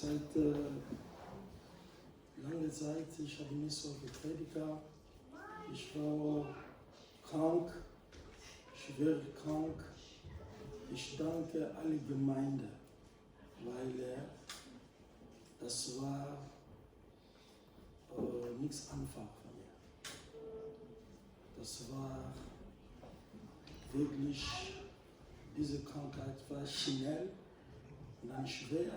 Seit langer Zeit, ich habe nicht so gepredigt. Ich war krank, schwer krank. Ich danke alle Gemeinde, weil das war nichts einfach für mich. Das war wirklich, diese Krankheit war schnell und dann schwer.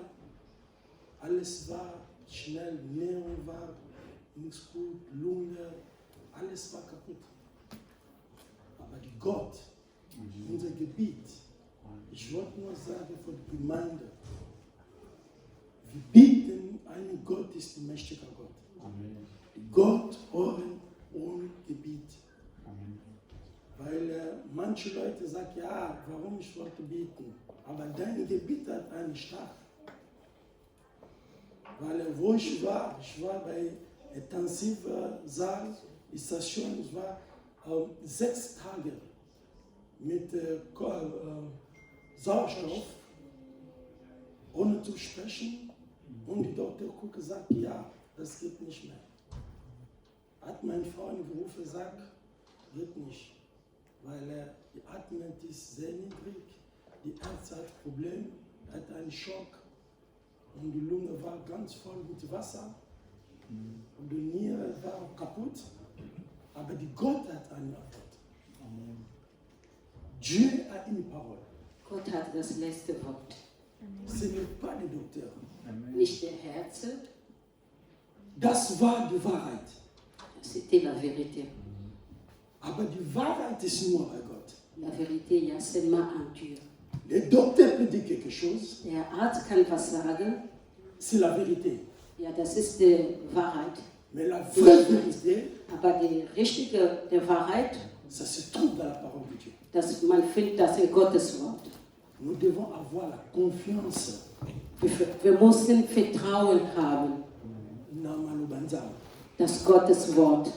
Alles war schnell, Nährung war nichts gut, Lunge, alles war kaputt. Aber die Gott, unser Gebiet, ich wollte nur sagen für die Gemeinde, wir bieten einen Gott, ist ein mächtiger Gott. Amen. Gott, Ohren und Gebiet. Amen. Weil manche Leute sagen, ja, warum ich wollte bieten, aber dein Gebiet hat einen Stab. Weil wo ich war bei intensiver Saal, Station, ich war 6 Tage mit Sauerstoff, ohne zu sprechen. Und die Doktor guckt und sagt, ja, das geht nicht mehr. Hat meine Frau angerufen und gesagt, geht nicht. Weil die Atmung ist sehr niedrig, die Herz hat Probleme, hat einen Schock. Und die Lunge war ganz voll mit Wasser. Und die Niere war kaputt. Aber die Gott hat eine Antwort. Amen. Dieu a une parole. Gott hat das letzte Wort. Ce n'est pas le docteur. Nicht der Herz. Das war die Wahrheit. C'était la vérité. Aber die Wahrheit ist nur bei Gott. La vérité, il y a seulement un Dieu. Le docteur peut dire quelque chose. Der Arzt kann was sagen. C'est la vérité. Ja, das ist die Wahrheit. Mais la vraie vérité, aber die richtige Wahrheit, ça se trouve dans la parole de Dieu. Man findet das in Gottes Wort. Nous devons avoir la confiance. Wir müssen Vertrauen haben. Das Gottes Wort.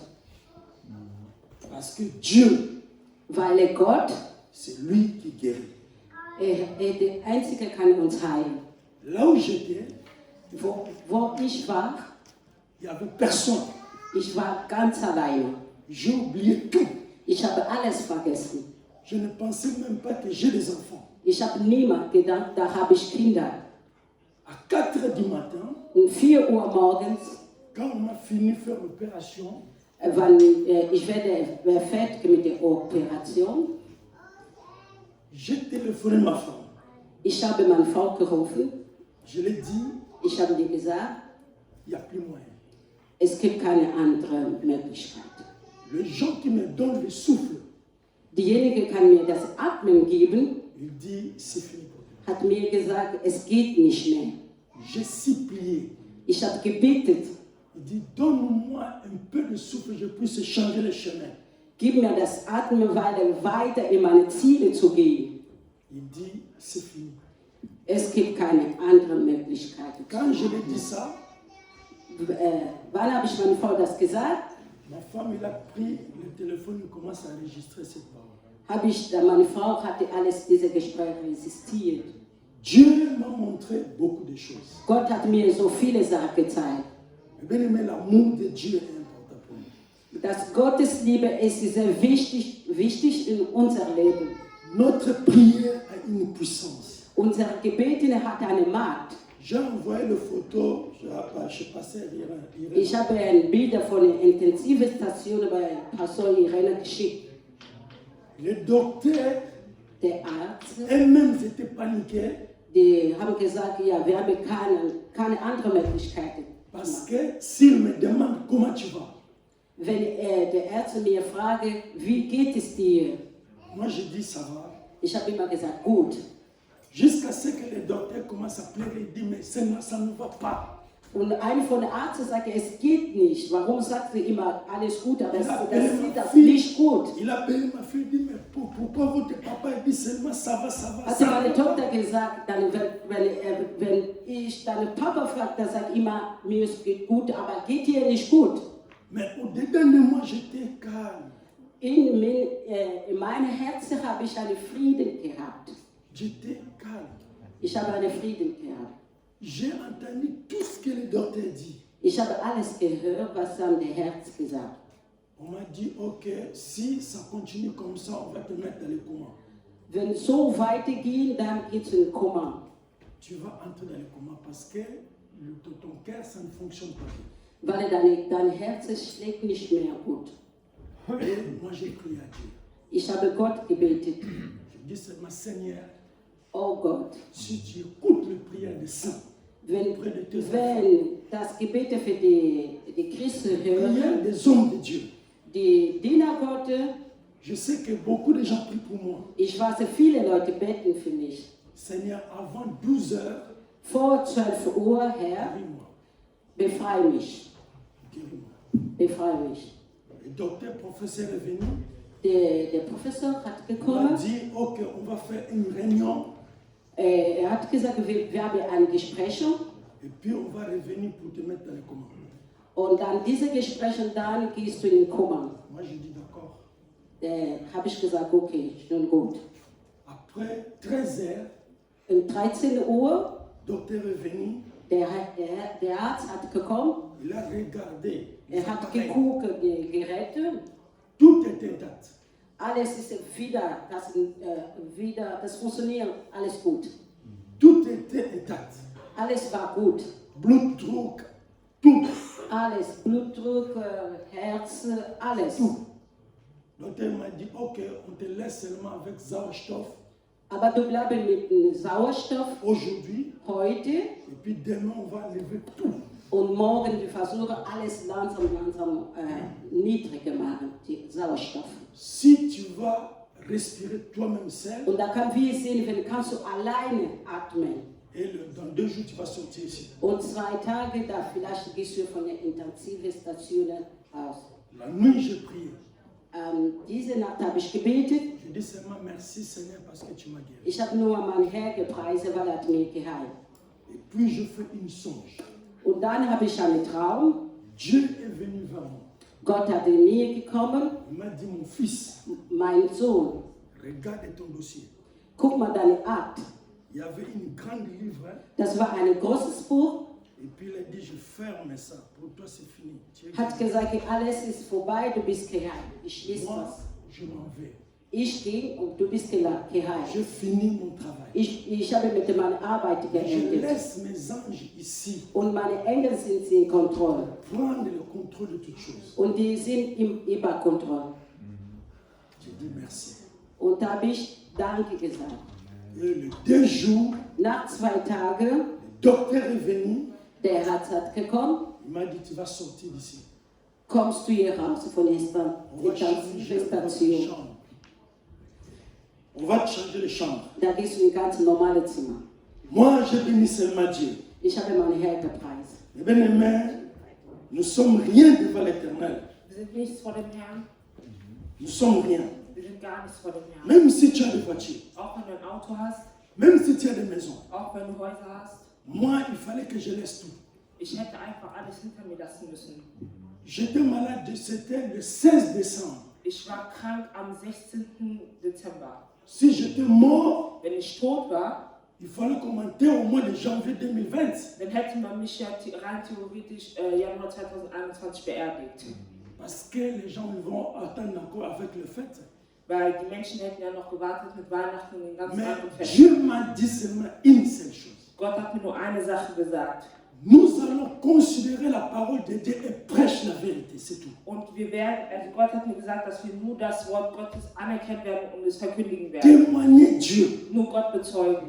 Parce que Dieu, weil Gott, c'est lui qui guérit. Der Einzige kann uns heilen. Là où j'étais, wo ich war, il y avait personne. Ich war ganz alleine. J'ai oublié tout. Ich habe alles vergessen. Je ne pensais même pas que j'ai des enfants. Ich habe niemand gedacht, da habe ich Kinder. À 4 heures du matin, um 4 Uhr morgens, quand on a fini de faire l'opération, ich werde fertig mit der Operation. J'ai téléphoné ma femme. Ich habe meine Frau gerufen. Je l'ai dit. Ich habe dir gesagt, il n'y a plus moyen. Es gibt keine andere Möglichkeit. Les gens qui me donnent le souffle, diejenige kann mir das Atmen geben. Il dit, c'est fini. Hat mir gesagt, es geht nicht mehr. J'ai supplié. Ich habe gebetet. Il dit, donne-moi un peu de souffle, je puisse changer le chemin. Gib mir das Atmen, weiter in meine Ziele zu gehen. Il dit, c'est fini. Es gibt keine andere Möglichkeit. Quand je lui ai dit ça, wann habe ich meiner Frau das gesagt? Ma femme, il a pris le téléphone et commence à enregistrer cette parole. Meine Frau hatte alles diese Gespräche registriert. Dieu m'a montré beaucoup de choses. Gott hat mir so viele Sachen gezeigt. Bien-aimé, l'amour de Dieu est important pour nous. Das Gottesliebe ist sehr wichtig in unser Leben. Notre prière a une puissance. Unser Gebet hat eine Macht. J'ai envoyé les photos, je passais Irène. Ich habe ein Bild von der Intensivstation bei Pastor Irene geschickt. Le docteur, der Arzt, eux-mêmes étaient paniqués. Die haben gesagt, ja, wir haben keine andere Möglichkeiten. Parce que s'il me demande comment tu vas, wenn der Arzt mir fragt, wie geht es dir? Moi je dis ça va. Ich habe immer gesagt, gut. Jusqu'à ce que le docteur commence à pleurer, il dit mais ça ne va pas. Und einer von den Ärzten sagte, es geht nicht. Warum sagt sie immer alles gut, aber das nicht gut? Il a appelé ma fille, il dit mais pourquoi votre papa dit seulement ça va, ça va. Hat meine Tochter gesagt, dann, wenn ich deinen Papa frage, dann sagt immer, mir es geht gut, aber geht dir nicht gut? Mais au-dedans de moi, j'étais calme. In meinem Herzen habe ich einen Frieden gehabt. J'étais calme. Ich habe einen Frieden gehabt. J'ai entendu tout ce que le docteur dit. Ich habe alles gehört, was dann der Herz gesagt hat. On m'a dit, ok, si ça continue comme ça, on va te mettre dans le coma. Wenn so weitergeht, dann geht es in Koma. Tu vas entrer dans le coma parce que ton cœur, ça ne fonctionne pas. Weil dein Herz schlägt nicht mehr gut. Et moi, j'ai prié à Dieu. Ich habe Gott gebetet. Je dis seulement, Seigneur, Oh Gott, si tu écoutes les prières des saints, wenn auprès de tes enfants, das Gebete für die Christen prières hören, des hommes de Dieu, die Diener Gottes, je sais que beaucoup de gens prient pour moi. ich weiß, viele Leute beten für mich. Seigneur, avant 12 heures, Vor 12 Uhr, Herr, guéris-moi. befreie mich. Guéris-moi. Befreie mich. Le docteur, professeur est venu. Der Professor hat Il m'a gekommen. dit, ok, on va faire une réunion Hat gesagt, wir haben eine Besprechung. et puis on va revenir pour te mettre dans le coma. Und dann diese Gespräche, dann gehst du in den Koma. Moi, j'ai dit d'accord. Habe ich gesagt, okay, schon gut. Après 13 heures, Um 13 Uhr, le docteur est venu. der Arzt hat gekommen, Il a regardé. les hat appareils. geguckt, die Geräte. Tout était intact. Alles ist das funktioniert, alles gut. Tout était intact. Alles war gut. Blutdruck, tout. Alles, Blutdruck, Herz, alles. Tout. Le docteur m'a dit, ok, on te laisse seulement avec Sauerstoff Aber du bleibst mit dem Sauerstoff aujourd'hui. heute Et puis demain, on va enlever tout. und morgen wir versuchen alles langsam niedriger machen, die Sauerstoff. Si tu vas respirer toi-même seul, Und da kann wir sehen, wenn kannst du alleine atmen. et dans 2 jours, tu vas sortir ici. Und 2 Tage, da vielleicht gehst du von der Intensivstation aus. La nuit, j'ai prié. Diese Nacht habe ich gebetet. Je dis seulement merci Seigneur parce que tu m'as guéri. Ich habe nur meinen Herr gepreist, weil er mich geheilt. Et puis je fais une songe. Und dann habe ich einen Traum. Dieu est venu vers moi. Gott hat in mir gekommen. Il m'a dit, mon fils, Mein Sohn, regarde ton dossier. guck mal deine Art. Il y avait une grande livre. Hein, Das war ein großes Buch. et puis il a dit, je ferme ça. Pour toi, c'est fini. Tu es Hat guéri. gesagt, alles ist vorbei, du bist geheilt. Ich schließe Moi, das. je m'en vais. Ich gehe und du bist geheilt. Je finis mon travail. Ich habe mit meiner Arbeit Je geendet. laisse mes anges ici Und meine Engel sind in Kontrolle. prendre le contrôle de toutes choses. Und die sind über Kontrolle. J'ai dit merci. Und da habe ich Danke gesagt. Et le 2 jours, Nach 2 Tagen, le docteur est venu. der Arzt hat gekommen, Il m'a dit, tu vas sortir d'ici. kommst du hier raus von der On va changer votre Station. chambre. On va te changer de chambre. Da gehst du in ein ganz normales Zimmer. Moi, je bénis seulement Dieu. Ich habe meinen Herr gepreist. Mes bien-aimés, nous sommes rien devant l'Éternel. Wir sind nichts vor dem Herrn. Nous sommes rien. Wir sind gar nichts vor dem Herrn. Même si tu as des voitures, Auch wenn du ein Auto hast, même si tu as des maisons, auch wenn du Häuser hast. moi, il fallait que je laisse tout. Ich hätte einfach alles hinter mir lassen müssen. J'étais malade, c'était le 16 décembre. Ich war krank am 16. Dezember. Si j'étais mort, Wenn ich tot war, il fallait commenter au mois de janvier 2020. dann hätte man mich ja rein theoretisch Januar 2021 beerdigt. Parce que les gens vont attendre encore avec le fête. Weil die Menschen hätten ja noch gewartet mit Weihnachten und den ganzen Mais anderen Festen. Dieu m'a dit seulement une seule chose. Gott hat mir nur eine Sache gesagt. Nous allons considérer la parole de Dieu et prêcher la vérité, c'est tout. Und wir werden, also Gott hat mir gesagt, dass wir nur das Wort Gottes anerkennen werden und es verkündigen werden. Témoigner Dieu, Nur Gott bezeugen.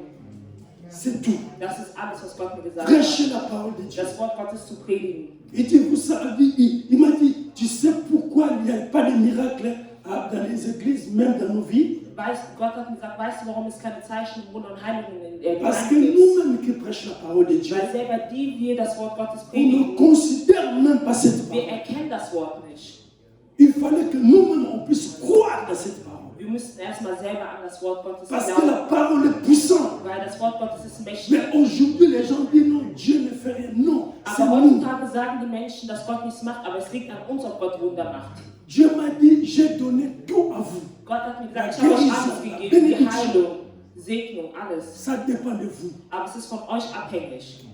c'est tout. Das ist alles, was Gott mir gesagt Prêcher hat. la parole de Dieu. Das Wort Gottes zu predigen. Et dit, vous savez, il m'a dit, tu sais pourquoi il n'y a pas de miracles dans les églises, même dans nos vies? Gott hat mir gesagt, weißt du, warum es keine Zeichen, Wunder und Heilungen in der Parce que Gemeinde gibt? nous-mêmes qui prêchons la parole de Dieu, Weil selber die wir das Wort Gottes on ne predigen, considère même pas cette wir parole. erkennen das Wort nicht. Il fallait que nous-mêmes on puisse croire dans cette parole. Wir müssten erstmal selber an das Wort Gottes Parce que la glauben, parole est puissante. weil das Wort Gottes ist mächtig. Mais aujourd'hui, les gens disent non, Dieu ne fait rien. Non, c'est Aber nous. heutzutage sagen die Menschen, dass Gott nichts macht, aber es liegt an uns, ob Gott Wunder macht. Dieu m'a dit, j'ai donné tout à vous. Gott hat mir gesagt, ich habe euch alles gegeben, die Heilung, Segnung, alles. Ça dépend de vous. Aber es ist von euch abhängig.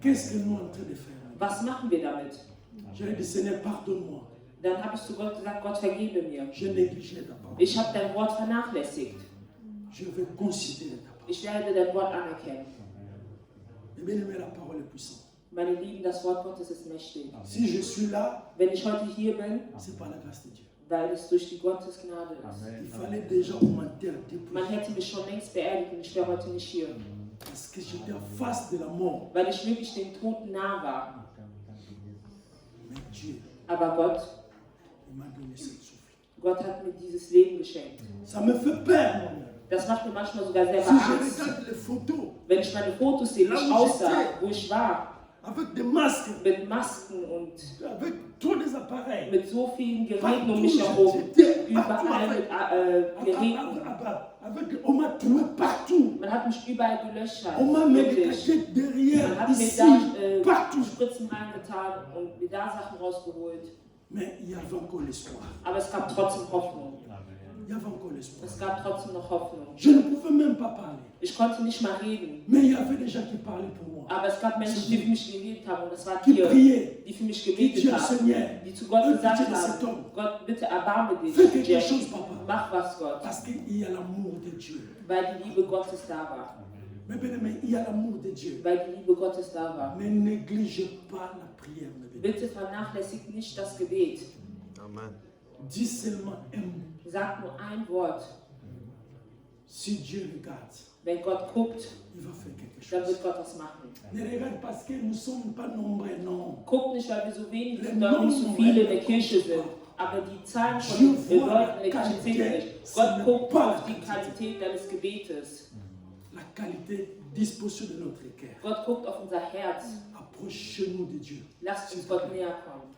qu'est-ce que nous sommes en train de faire? Was machen wir damit? J'allais dire, Seigneur, pardonne-moi. Dann habe ich zu Gott gesagt, Gott, vergebe mir. J'ai négligé ta parole. Ich habe dein Wort vernachlässigt. Je vais considérer ta parole. Ich werde dein Wort anerkennen. Et bien aimé, la parole est puissante. Meine Lieben, das Wort Gottes ist mächtig. Si je suis là, Wenn ich heute hier bin, c'est par la grâce de Dieu. weil es durch die Gottesgnade ist. Il fallait déjà au m'enterrer Man depuis. hätte mich schon längst beerdigt und ich wäre heute nicht hier. Parce que j'étais en face de la mort. Weil ich wirklich dem Tod nah war. Mais Dieu, Aber Gott, il m'a donné ce souffle. Gott hat mir dieses Leben geschenkt. Ça me fait peur, moi-même. Das macht mir manchmal sogar selber Si je Angst. regarde les photos Wenn ich meine Fotos sehe, wie ich aussah, wo ich war, avec des masques, mit Masken und avec tous les appareils, mit so vielen Geräten um partout, mich herum, j'étais partout überall avec, mit Geräten. on m'a trouvé partout. Man hat mich überall gelöchert, On m'a mis des wirklich. cachettes derrière, Man hat mir ici, da partout. Spritzen reingetan und mir da Sachen rausgeholt. Mais il y avait encore l'espoir. Aber es gab trotzdem Hoffnung. Il y avait encore l'espoir. Es gab trotzdem noch Hoffnung. Je ne pouvais même pas parler. Ich konnte nicht mal reden. Mais il y avait des gens qui parlaient pour moi. Aber es gab Menschen, die für mich geredet haben. Und das war Qui hier, priaient. die für mich Qui gebetet disaient, haben. Seigneur, Die zu Gott aie gesagt pitié de cet haben, homme. Gott, bitte erbarme dich. Fais quelque Jeff. chose, papa. Mach was, Gott. Parce qu'il y a l'amour de Dieu. Weil die Liebe Gottes da war. Mais bien aimé, il y a l'amour de Dieu. Weil die Liebe Gottes da war. Ne négligez pas la prière, mes bien-aimés. Bitte vernachlässigt nicht das Gebet. Amen. Dis seulement un mot. Sag nur ein Wort. Si Dieu regarde, Wenn Gott guckt, il va faire quelque dann chose. wird Gott was machen. Ne regarde parce que nous ne sommes pas nombreux, non. Guckt nicht, weil wir so wenig sind, oder nicht so viele in der Kirche sind. Aber die Zahlen von den Leuten in der Kirche zählen nicht. Gott guckt auf die Qualität deines Gebetes. La qualité, disposition de notre cœur. Gott guckt auf unser Herz. Approchez-nous de Dieu. Lasst uns Gott näher kommen.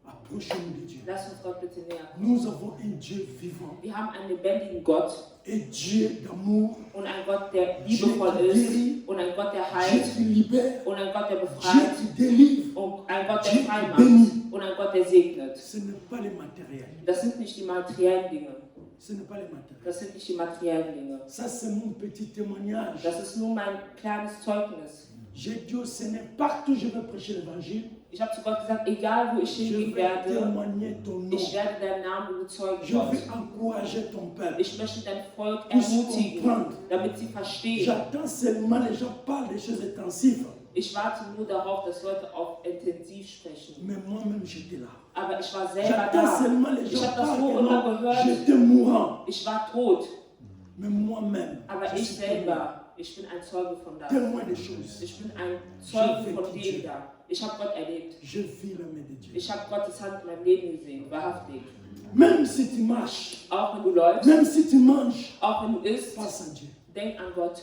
Approchez-nous de Dieu. Lasst uns Gott bitte näher kommen. Nous avons un Dieu vivant. Wir haben einen lebendigen Gott Un Dieu d'amour. und einen Gott, der liebevoll ist und einen Gott, der Dieu heilt qui libère. und einen Gott, der Dieu befreit qui délivre. und einen Gott, der Dieu frei qui macht bénit. und einen Gott, der segnet. Ce n'est pas les matériels. Das sind nicht die materiellen Dinge. Ce n'est pas les matériels. Das sind nicht die materiellen Dinge. Ça, c'est mon petit témoignage. Das ist nur mein kleines Zeugnis. J'ai dit au Seigneur, partout je vais prêcher l'évangile, Ich habe zu Gott gesagt, egal wo ich je hingehen vais werde, témoigner ton nom. ich werde deinen Namen bezeugen, Je Gott. vais encourager ton peuple. Ich möchte dein Volk Pour se ermutigen, comprendre. damit sie verstehen. J'attends seulement les gens parlent des choses intensives. Ich warte nur darauf, dass Leute auch intensiv sprechen. Mais moi-même, j'étais là. Aber ich war selber J'attends da. seulement les Ich gens habe das parlent so que immer non, gehört. j'étais mourant. Ich war tot. Mais moi-même, Aber je ich suis selber, ich bin ein Zeuge von da. témoin des choses. Ich bin ein Zeuge von dem da. Ich habe Gott erlebt. Je vis la main de Dieu. Ich habe Gottes Hand in meinem Leben gesehen, wahrhaftig. Même si tu marches, Auch wenn du läufst, même si tu manges, auch wenn du isst, passe à Dieu. denk an Gott.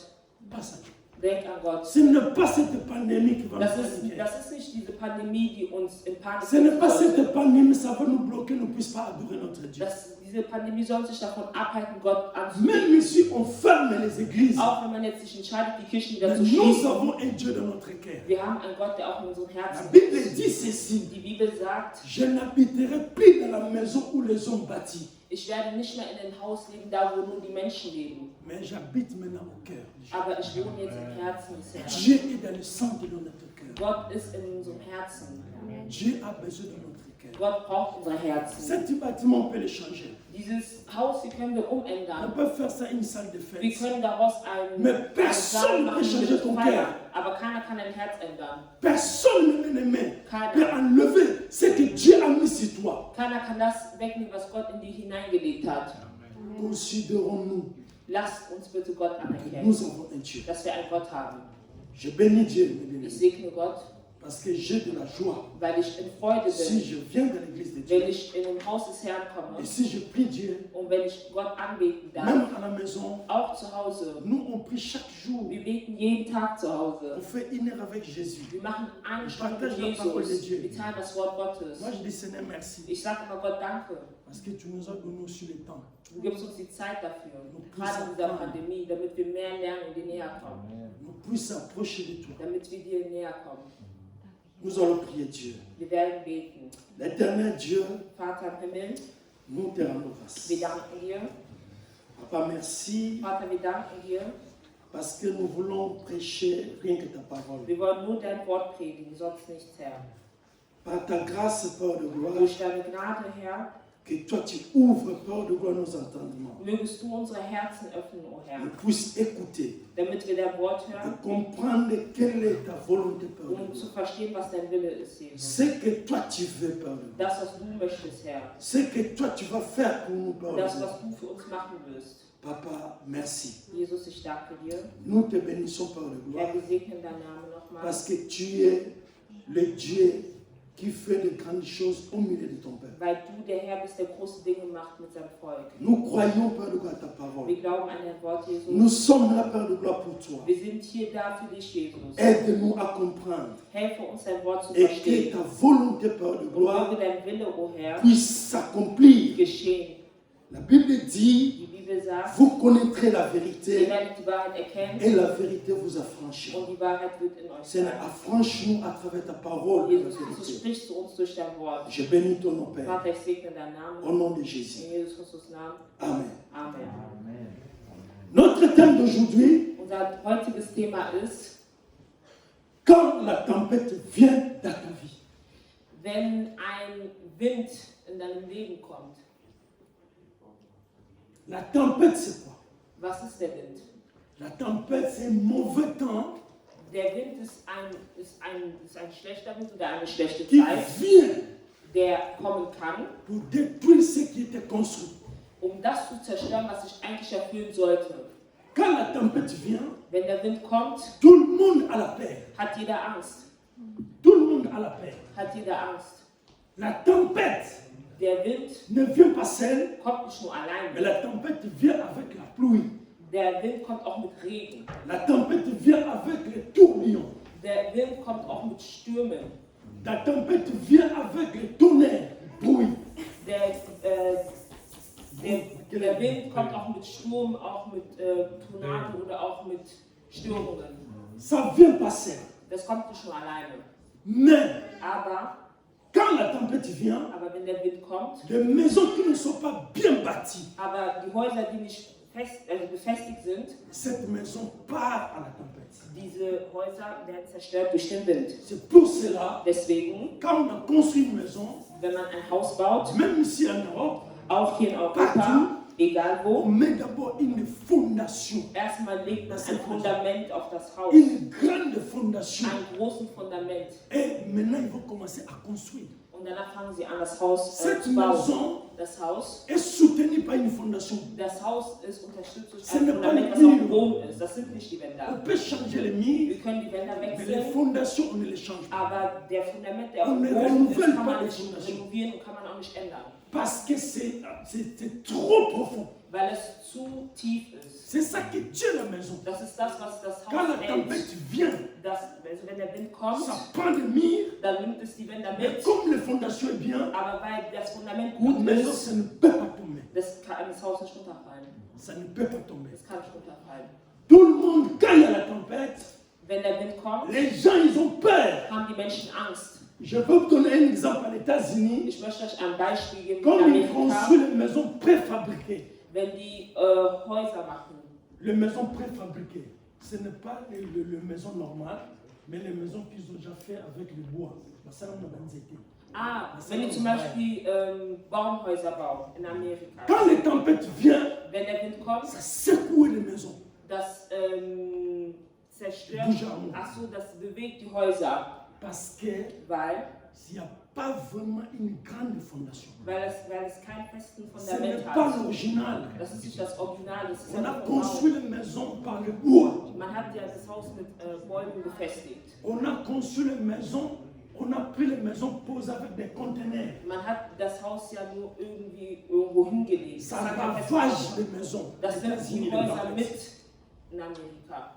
Passe à Dieu. Denk an Gott. Ce n'est pas cette pandémie qui va nous Das paniquer. ist nicht diese Pandemie, die uns in Panik Ce n'est pas versetzt. cette pandémie, ça va nous bloquer, nous ne puissions pas adorer notre Dieu. Diese Pandemie soll sich davon abhalten, Gott Même anzubeten. ici, on ferme les églises. Auch wenn man jetzt sich entscheidet, die Kirchen wieder Mais zu nous schließen. avons un Dieu dans notre cœur. Wir haben einen Gott, der auch in unseren La Herzen Bible ist. dit ceci. Die Bibel sagt, Je n'habiterai plus dans la maison où les hommes bâtissent, ich werde nicht mehr in dem Haus leben, da wo nur die Menschen leben. mais j'habite maintenant au cœur. Aber ich wohne jetzt im Herzen des Herrn. Dieu est dans le centre de notre cœur. Gott ist in unserem Herzen. Dieu a besoin de notre cœur. Gott braucht unser Herzen. Cet bâtiment, on peut le changer. Dieses Haus hier können wir On umändern. peut faire ça une salle de Wir fête. können daraus einen Mais einen personne Saal ne machen peut changer mit ton Feier. cœur. Aber keiner kann dein Herz ändern. Personne, mes aimés, Keiner. peut enlever ce que Dieu a mis sur toi. Keiner kann das wegnehmen, was Gott in dich hineingelegt hat. Considérons-nous Lasst uns bitte Gott que anerkennen, nous avons un Dieu. dass wir einen Gott haben. Je bénis Dieu, mes Ich bien-aimés, segne Gott, parce que j'ai de la joie. weil ich in Freude Si bin, je viens dans l'église de wenn Dieu, ich in dem Haus des Herrn komme et si je prie Dieu, und wenn ich Gott anbeten darf, même à la maison, auch zu Hause. nous on prie chaque jour. Wir beten jeden Tag zu On Hause. fait une heure avec Jésus. Wir machen eine Stunde mit Partage la parole de Jesus. Dieu. Wir teilen das Wort Gottes. Moi je dis Seigneur merci, Ich sage immer Gott danke. parce que tu nous as donné aussi le temps. Du gibst uns die Zeit dafür, gerade in dieser Pandemie, damit wir mehr lernen und dir näher kommen. Nous puissions approcher de toi. Damit wir dir näher kommen. Nous allons prier Dieu. Wir werden beten. L'éternel Dieu, Vater im Himmel, nous te rendons grâce. wir danken dir. Papa, merci, Vater, wir danken dir, Parce que nous voulons prêcher rien que ta parole. Wir wollen nur dein Wort predigen, sonst nichts, Herr. Par ta grâce, Père de gloire, Durch deine Gnade, Herr, que toi tu ouvres, Père de gloire, nos entendements. mögest du unsere Herzen öffnen, o Herr, Et puisse écouter damit wir dein Wort et hören, comprendre quelle est ta volonté, Père de um gloire. zu verstehen, was dein Wille ist, Jesus. Ce que toi tu veux, Père de gloire. Das, was du möchtest, Herr. Ce que toi tu vas faire pour nous, Père de Das, gloire. was du für uns machen wirst. Papa, merci. Jesus, ich danke dir. Nous te bénissons, Père de gloire, Herr, wir segnen deinen Namen nochmal, parce que tu es le Dieu qui fait de grandes choses au milieu de ton peuple. weil du der Herr bist, der große Dinge macht mit seinem Volk. Nous croyons, Père de gloire, à ta parole. Wir glauben an dein Wort, Jesus. Nous sommes là, Père de gloire, pour toi. Wir sind hier da für dich, Jesus. Aide-nous à comprendre Helfe uns, dein Wort zu et que verstehen. ta volonté, Père de Und gloire, möge dein Wille, o Herr, puisse s'accomplir. geschehen. La Bible dit, Die Bibel sagt, vous connaîtrez la ihr vérité werdet die Wahrheit erkennen et la vérité vous affranchira. und die Wahrheit wird in euch Seigneur, sein. affranchis-nous à travers ta parole, la Jesus, du vérité. sprichst zu uns durch dein Wort. Je bénis ton nom, Père, Vater, ich segne deinen au Namen. nom de Jésus. In Jesus Christus Namen. Amen. Amen. Notre thème d'aujourd'hui, Unser heutiges Thema ist, quand la tempête vient dans ta vie. wenn ein Wind in deinem Leben kommt. La tempête, c'est quoi? Was ist der Wind? La tempête, c'est un mauvais temps Der Wind ist ein schlechter Wind oder eine schlechte qui Zeit, vient der kommen kann, pour détruire ce qui était construit. um das zu zerstören, was sich eigentlich erfüllen sollte. Quand la tempête vient, Wenn der Wind kommt, tout le monde a la peur. hat jeder Angst. Tout le monde a la peur. Hat jeder Angst. La tempête Der Wind ne vient pas seule, kommt nicht nur mais alleine. la tempête vient avec la pluie. Der Wind kommt auch mit Regen. La tempête vient avec les tourbillons. Der Wind kommt auch mit Stürmen. La tempête vient avec les tonnerres, bruit. Der Wind kommt auch mit Sturm, auch mit Tornado oder auch mit Störungen. Ça vient pas seul. Das kommt nicht nur alleine. Mais Aber quand la tempête vient, wenn der Wind kommt, les maisons qui ne sont pas bien bâties, aber die Häuser, die nicht befestigt sind, cette maison part à la tempête. diese Häuser werden zerstört durch den Wind. C'est pour cela, Deswegen, quand on a construit une maison, wenn man ein Haus baut, même ici en Europe, auch hier in Europa, Partout. egal on wo, met d'abord une fondation, erstmal legt man ein Fundament auf das Haus. une grande fondation. Ein großes Fundament. Et maintenant, ils vont commencer à construire. Und danach fangen sie an, das Haus Cette zu bauen. maison Das Haus est soutenue par une fondation. ist unterstützt durch Ce ein n'est pas Fundament, les was auf murs. dem Boden ist. Das sind nicht die On Wände. peut changer les murs, Wir können die Wände mais les wechseln, fondations, on ne les change pas. aber der Fundament, der auf On dem ne Boden ist, renouvelle kann pas man les nicht fondations. renovieren und kann man auch nicht ändern. Parce que c'est trop profond. Weil es zu tief ist. C'est ça qui tue la maison. Das ist das, was das Quand la Haus tempête hält. vient, Also wenn der Wind kommt, ça prend les murs, dann nimmt es die Wände mais mit. comme les fondations est bien, Aber weil das Fundament la gut maison, ist, ça ne peut pas tomber. kann das Haus nicht runterfallen. Ça ne peut pas tomber. Das kann nicht runterfallen. Tout le monde, quand il y a la tempête, Wenn der Wind kommt, les gens, ils ont peur. haben die Menschen Angst. Je peux vous donner un exemple aux États-Unis. Ich möchte euch ein Beispiel geben in Comme ils Amerika, construisent les maisons préfabriquées. wenn die Häuser machen. Les maisons préfabriquées, ce n'est pas les maisons normales, mais les maisons qu'ils ont déjà fait avec le bois. Ça, on a dans les étés. Wenn die zum Beispiel Baumhäuser bauen in Amerika, Quand les tempêtes viennent, wenn der Wind kommt, ça secoue les maisons. das zerstört, Bouge-à-mot. das bewegt die Häuser, Parce que weil s'il n'y a pas vraiment une grande fondation, es keinen festen ce n'est Fundament pas hat. l'original. Das ist nicht das Original, das ist On a einfach construit les maisons par le bois. Man hat ja das Haus mit Bäumen befestigt. On a construit les maisons, on a pris les maisons posées avec des conteneurs. Man hat das Haus ja nur irgendwie irgendwo hingelegt. Ça Das hat kein festes ravage Fundament. les maisons. Das nimmt États-Unis, die les Häuser tempêtes. mit in Amerika.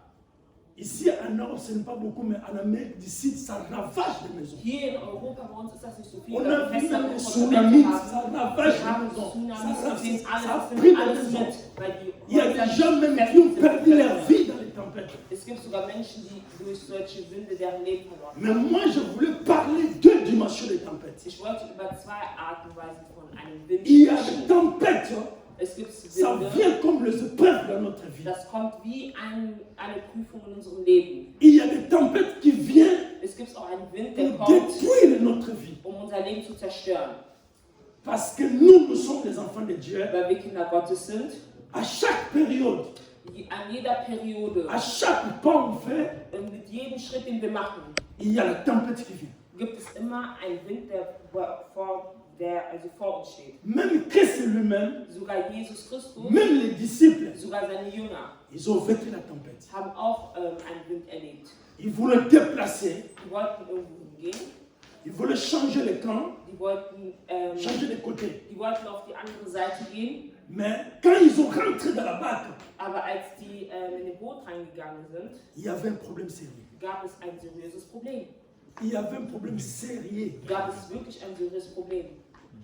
Ici en Europe, ce n'est pas beaucoup, mais en Amérique du Sud, ça ravage les maisons. Hier in Europa, bei uns ist das nicht so viel. On weil a wir vu festere même les Fundamente tsunamis, haben. ça Wir ravage les haben maisons. Tsunamis Ça gesehen, a alles pris nimmt les alles maisons. mit, weil die Il y a Häuser des gens même fest qui ont sind. perdu leur vie dans les tempêtes. Es gibt sogar Menschen, die durch solche Winde deren Leben verloren haben. Mais moi, je voulais parler deux dimensions des tempêtes. Ich wollte über zwei Artenweisen von einem Wind Il y a des sprechen. tempêtes, Es gibt ça Winde, vient comme les épreuves de notre vie. vie. Das kommt wie eine Prüfung in unserem Leben. Il y a des tempêtes qui viennent Es gibt auch einen Wind, der pour kommt, détruire notre vie. unser Leben zu zerstören. Parce que nous sommes les enfants de Dieu. Weil wir Kinder Gottes sind. À chaque période, An jeder Periode, à chaque pas on fait, und mit jedem Schritt, den wir machen, il y a la tempête qui vient. gibt es immer einen Wind, der vor uns steht. Même Christ lui-même, Sogar Jesus Christus, même les disciples, sogar seine Jünger ils ont vécu la tempête. haben auch einen Wind erlebt. Ils voulaient déplacer, Die wollten irgendwo hingehen, ils voulaient changer le camp, die wollten changer de côté. auf die andere Seite gehen, Mais quand ils ont rentré dans la barque, aber als die in den Boot reingegangen sind, il y avait un problème sérieux. gab es ein seriöses Problem. Il y avait un problème sérieux. Gab es wirklich ein seriöses Problem.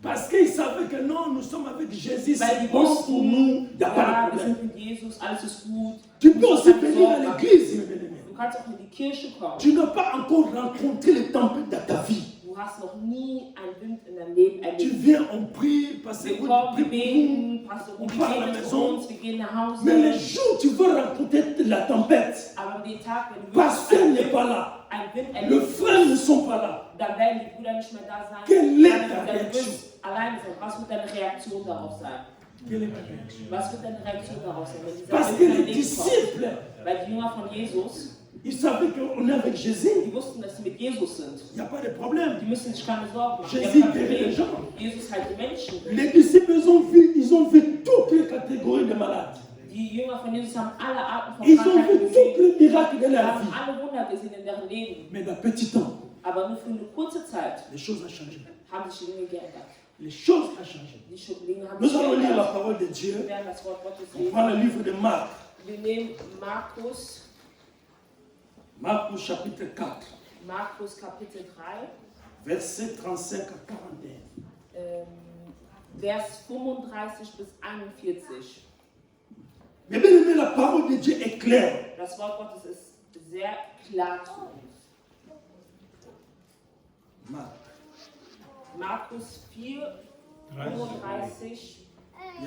Parce qu'ils savaient que non, nous sommes avec Jésus, Weil c'est die bon pour wussten, nous, il n'y a pas ja, de wir problème. sind mit Jesus, alles ist gut. Tu peux Du musst aussi keine venir à Sorgen machen. l'église, mes bien-aimés. Du kannst auch in die Kirche kommen. Tu n'as pas encore rencontré les tempêtes dans ta vie. Du hast noch nie einen Wind in deinem Leben Tu erlebt. viens, on prie, parce que Wir on kommen, prie wir pour nous. beten, Pastor On Rudi part à la betet für maison. uns, wir gehen nach Hause. Mais les jours où tu vas rencontrer la tempête, Aber an dem Tag, wenn du pasteur wirklich n'est pas là, einen Wind les erlebst, frères ne sont pas là. dann werden die Brüder nicht mehr da sein. Quelle est Dann ta wird dein réaction? Wind alleine sein. Was wird deine Reaktion darauf sein? Quelle est ta réaction? Was wird deine Reaktion darauf sein, wenn dieser Parce Wind que in dein les Leben kommt? disciples, Weil die Jünger von Jesus, ils savaient qu'on est avec Jésus. die wussten, dass sie mit Jesus sind. Il n'y a pas de problème. Die müssen sich keine Sorgen machen. Die Jésus haben kein guérit les Problem. gens. Jesus heilt die Menschen. Les disciples, ils ont vu toutes les catégories de malades. Die Jünger von Jesus haben alle Arten von Ils ont Krankheiten vu tous gesehen. les miracles de Sie leur haben vie. alle Wunder gesehen in deren Leben. Mais d'un petit temps, Aber nur für eine kurze Zeit les choses ont changé. haben sich die Dinge geändert. Les choses ont changé. Die Dinge haben Nous sich allons lire la geändert. parole de Wir Dieu. werden das Wort Gottes On prend le lesen. livre de Marc. Wir nehmen Markus Marc au chapitre 4, Kapitel 3, versets 35 à 41. Vers 35 bis 41. Mais bien aimé, la parole de Dieu est claire. Das Wort Gottes ist sehr klar zu uns. Marc. Markus 4, 35,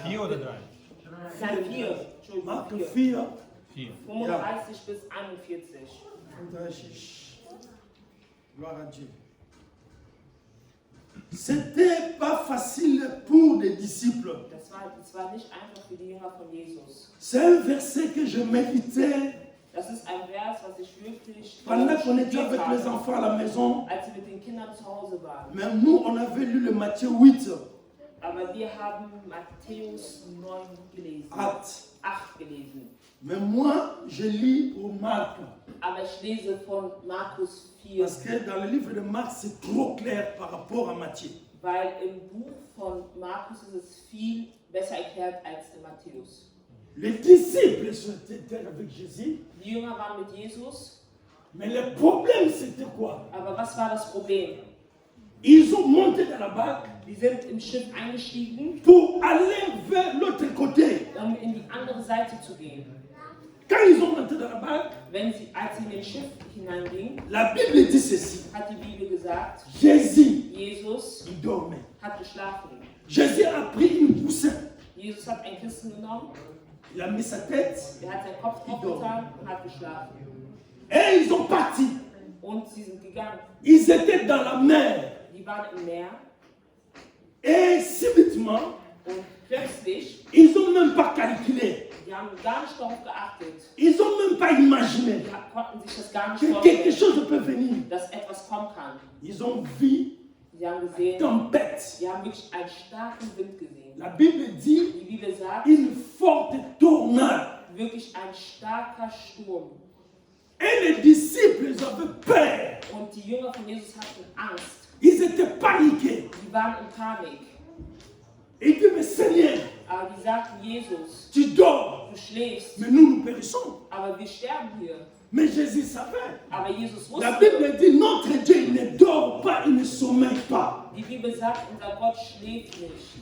4 oder 3? Nein, 4, Entschuldigung, Marc 4. 4, 4. 35 bis 41. 36. Gloire à Dieu. C'était pas facile pour les disciples. Das war nicht einfach für die Jünger von Jesus. C'est un verset que je méditais Das ist ein Vers, was ich wirklich pendant qu'on était studiert avec les habe, enfants à la maison. als wir mit den Kindern zu Hause waren. Mais nous, on avait lu le Matthieu 8, Aber wir haben Matthäus 9 gelesen, acte. 8 gelesen. Mais moi, je lis au Marc. Aber ich lese von Markus 4, Parce que dans le livre de Marc, c'est trop clair par rapport à Matthieu. weil im Buch von Markus ist es viel besser erklärt als in Matthäus. Les disciples étaient avec Jésus. Die Jünger waren mit Jesus, Mais le problème, c'était quoi? aber was war das Problem? Ils ont monté dans la barque Die sind im Schiff eingestiegen, pour aller vers l'autre côté. um in die andere Seite zu gehen. Quand ils ont monté dans la barque, Als sie in den Schiff hineingingen, la Bible dit ceci. hat die Bibel gesagt, Jésus, Jesus il dormait. hat geschlafen. Jésus a pris une poussin. Jesus hat ein Kissen genommen, Il a mis sa tête er hat seinen Kopf draufgetan und hat geschlafen. et ils ont parti. Und sie sind gegangen. Ils étaient dans la mer. Die waren im Meer Et subitement, und plötzlich, ils n'ont même pas calculé. die haben gar nicht darauf geachtet, Ils n'ont même pas imaginé die konnten sich das gar nicht que quelque vorstellen, chose peut venir. dass etwas kommen kann. Ils ont vu Sie haben gesehen, tempête. sie haben wirklich einen starken Wind gesehen. La Bible dit Die Bibel sagt, une forte tornade. wirklich ein starker Sturm. Et les disciples, ils avaient peur. Und die Jünger von Jesus hatten Angst. Ils étaient paniqués. Die waren in Panik. Ils disaient, mais Seigneur, Aber die sagten, Jesus, tu dors. du schläfst, Mais nous périssons. aber wir sterben hier. Mais Jésus savait. Aber Jesus La wusste, Bible dit, notre Dieu, il ne dort pas, il ne sommeille pas. die Bibel sagt, unser Gott schläft nicht.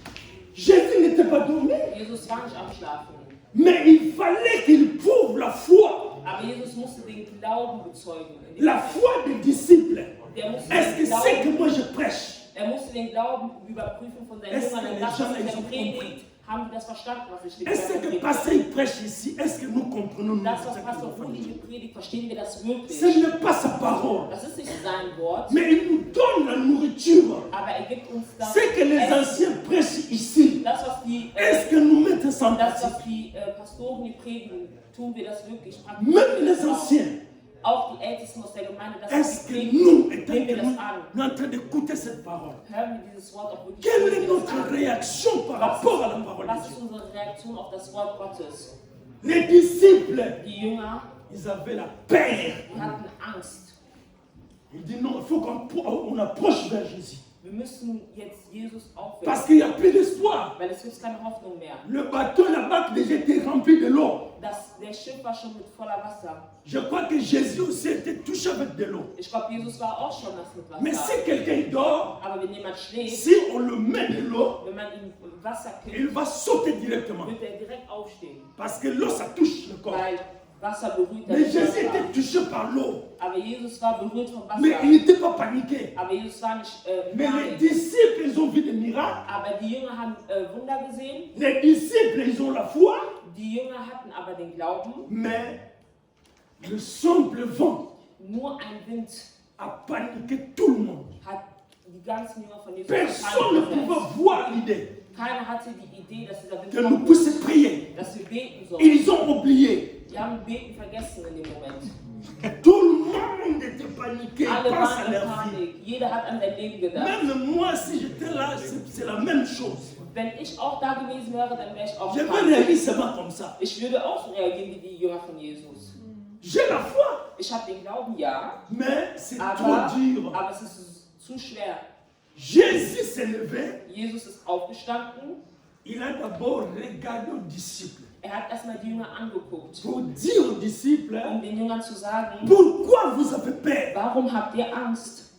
Jésus n'était pas dormi. Jesus war nicht am Schlafen. Mais il fallait qu'il prouve la foi. Aber Jesus musste den Glauben bezeugen. La foi des disciples. Der musste Est-ce que den c'est que Glauben, moi je prêche? er musste den Glauben überprüfen von seinen Est-ce Jüngern. que Er les dachte, gens, was ils er ont predigt, Haben die das verstanden, was ich Est-ce que gepredigt pasteur il prêche ici, est-ce que nous comprenons nous Das, ce was qu'il Pastor doit Uli faire? hier predigt, verstehen wir das wirklich. Ce n'est pas sa parole, Das ist nicht sein Wort, mais il nous donne la nourriture. aber er gibt uns das Ce que les Essen. anciens prêchent ici, Das, was die, est-ce que nous mettons ça en das, pratique? was die Pastoren hier predigen, tun wir das wirklich. Même Praktizieren wir les das auch. anciens, Auch die Ältesten aus der Gemeinde, das, was est-ce sie que predigen, nous, étant nehmen wir que das nous, an. nous en train d'écouter cette parole, Hören wir dieses Wort auch wirklich quelle est nehmen wir das notre an. réaction par rapport à la parole de Was ist Dieu? unsere Reaktion auf das Wort Gottes? Les disciples, Die Jünger, ils avaient la peur. die hatten Angst. Il dit non, il faut qu'on approche vers Jésus. Wir müssen jetzt Jesus aufwecken, Parce qu'il n'y a plus d'espoir. weil es gibt keine Hoffnung mehr. Le bateau, la barque déjà était remplie de l'eau. Der Schiff war schon mit voller Wasser. Je crois que Jésus aussi était touché avec de l'eau. Ich glaube, Jesus war auch schon nass mit Mais Wasser. si quelqu'un dort, Aber wenn jemand schläft, si on le met de l'eau, wenn man ihm Wasser il kippt, va sauter directement. wird er direkt aufstehen. Parce que l'eau, ça touche le corps. Weil Wasser berührt Mais den Jésus Körper. était touché par l'eau. Aber Jesus war berührt vom Mais il Wasser. n'était pas paniqué. Aber Jesus war nicht Mais les panisch. disciples, ils ont vu des miracles. Aber die Jünger haben Wunder gesehen. Les disciples, ils ont la foi. Die Jünger hatten aber den Glauben. Mais le simple vent Nur ein Wind a paniqué tout le monde. hat die ganzen Jünger von Jesus Personne ne gesetzt. pouvait voir l'idée Keiner hatte die Idee, dass dieser Wind que nous kommt, puissions prier. dass wir beten sollen. Ils ont oublié. Die haben Beten vergessen in dem Moment. Tout le monde était paniqué. Alle Pense waren à in leur vie. Panik. Jeder hat an sein Leben gedacht. Même moi, si j'étais là, c'est la même chose. Wenn ich auch da gewesen wäre, dann wäre ich auch Je vais panisch. réagir seulement comme ça. Ich würde auch so reagieren wie die Jünger von Jesus. J'ai la foi, Ich habe den Glauben, ja, mais c'est trop aber dur. es ist zu schwer. Jésus s'est levé. Jesus ist aufgestanden. Il a d'abord regardé aux disciples Er hat erstmal die Jünger angeguckt, pour dire aux disciples den Jüngern zu sagen, pourquoi vous avez peur. warum habt ihr Angst?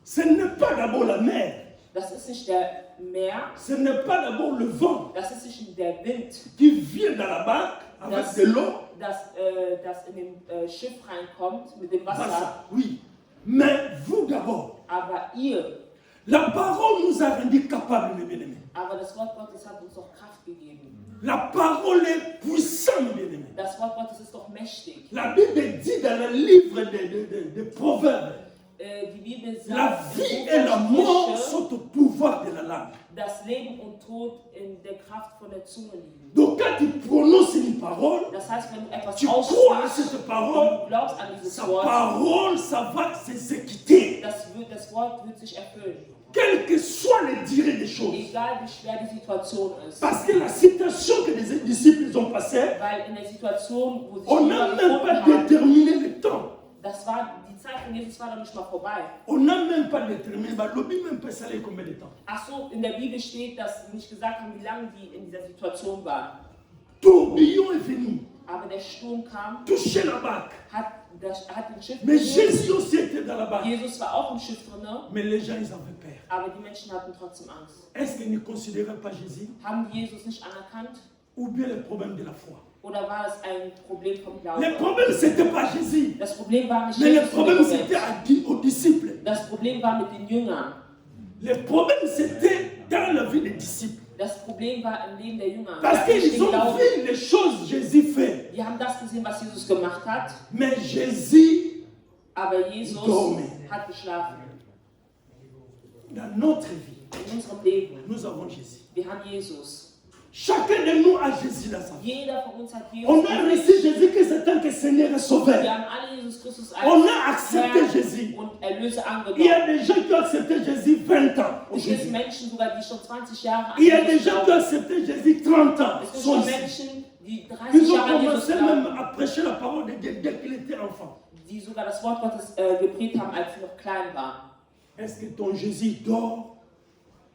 Ce n'est pas d'abord la mer, Das ist nicht der Meer, ce n'est pas d'abord le vent das ist nicht der Wind, qui vient dans la barque avec das, de l'eau. das in dem Schiff reinkommt mit dem Wasser. Ça, oui. Mais vous d'abord. Aber ihr, La parole nous a rendus capables, mes bien-aimés. aber das Wort Gottes hat uns doch Kraft gegeben. La parole est puissante, mes bien-aimés. Das Wort Gottes ist doch mächtig. La Bible dit dans le livre des Proverbes, Die Bibel la sagt, vie im et la Buch der mort Sprüche, sont au pouvoir de la langue. dass Leben und Tod in der Kraft von der Zunge liegen. Donc quand tu prononces une parole, Das heißt, wenn du etwas tu crois à aussprichst cette und parole, du glaubst an dieses sa Wort, parole, ça va s'exécuter. das Wort wird sich erfüllen. Quelle que soit les durée des choses. Egal wie schwer die Situation ist. Parce que la situation que les disciples ont passée, Weil in der Situation, wo sich on die n'a Jünger même pas befunden haben, déterminé le temps. das war, die Zeit von Jesus war noch nicht mal vorbei. On n'a même pas déterminé, bah, l'objet même pas salé combien de temps. Ach so, in der Bibel steht, dass sie nicht gesagt haben, wie lange die in dieser Situation waren. Tourbillon est venu, Aber der Sturm kam, touché la barque. hat den Schiff Mais berührt. Jésus aussi était dans la barque. Jesus war auch im Schiff drin, Mais les gens, ils avaient peur. aber die Menschen hatten trotzdem Angst. Est-ce qu'ils ne considéraient pas Jésus Haben die Jesus nicht anerkannt? ou bien le problème de la foi? Oder war es ein Problem vom Le Glauben? problème, ce n'était pas Jésus. Das Problem war nicht Mais le Jesus in dem problème, Moment. c'était aux disciples. Das Problem war mit den Jüngern. Le problème, c'était dans la vie des disciples. Das Problem war im Leben der Jünger. Parce Die hatten nicht qu'ils den ont Glauben. vu les choses que Jésus fait. Die haben das gesehen, was Jesus gemacht hat, Mais Jésus, aber Jesus Dorme. hat geschlafen. dans notre vie, In unserem Leben. nous avons Jésus. Wir haben Jesus. Chacun de nous a Jésus dans sa vie. Jeder von uns hat Jesus. On a reçu Jésus que c'est tant que Seigneur et Wir Sauveur. haben alle Jesus Christus On als a accepté Herr Jésus. und Erlöser Il y a angenommen. des gens qui ont accepté Jésus 20 ans Es gibt aujourd'hui. Menschen sogar, die schon 20 Jahre an Il y a des Jesus gens qui ont glauben. accepté Jésus 30 ans. Es gibt Sont schon ici. Menschen, die 30 Ils ont Jahre an Jesus commencé glauben, même à prêcher la parole de Dieu dès qu'il était enfant. die sogar das Wort Gottes gepredigt haben, als sie noch klein waren. Est-ce que ton Jésus dort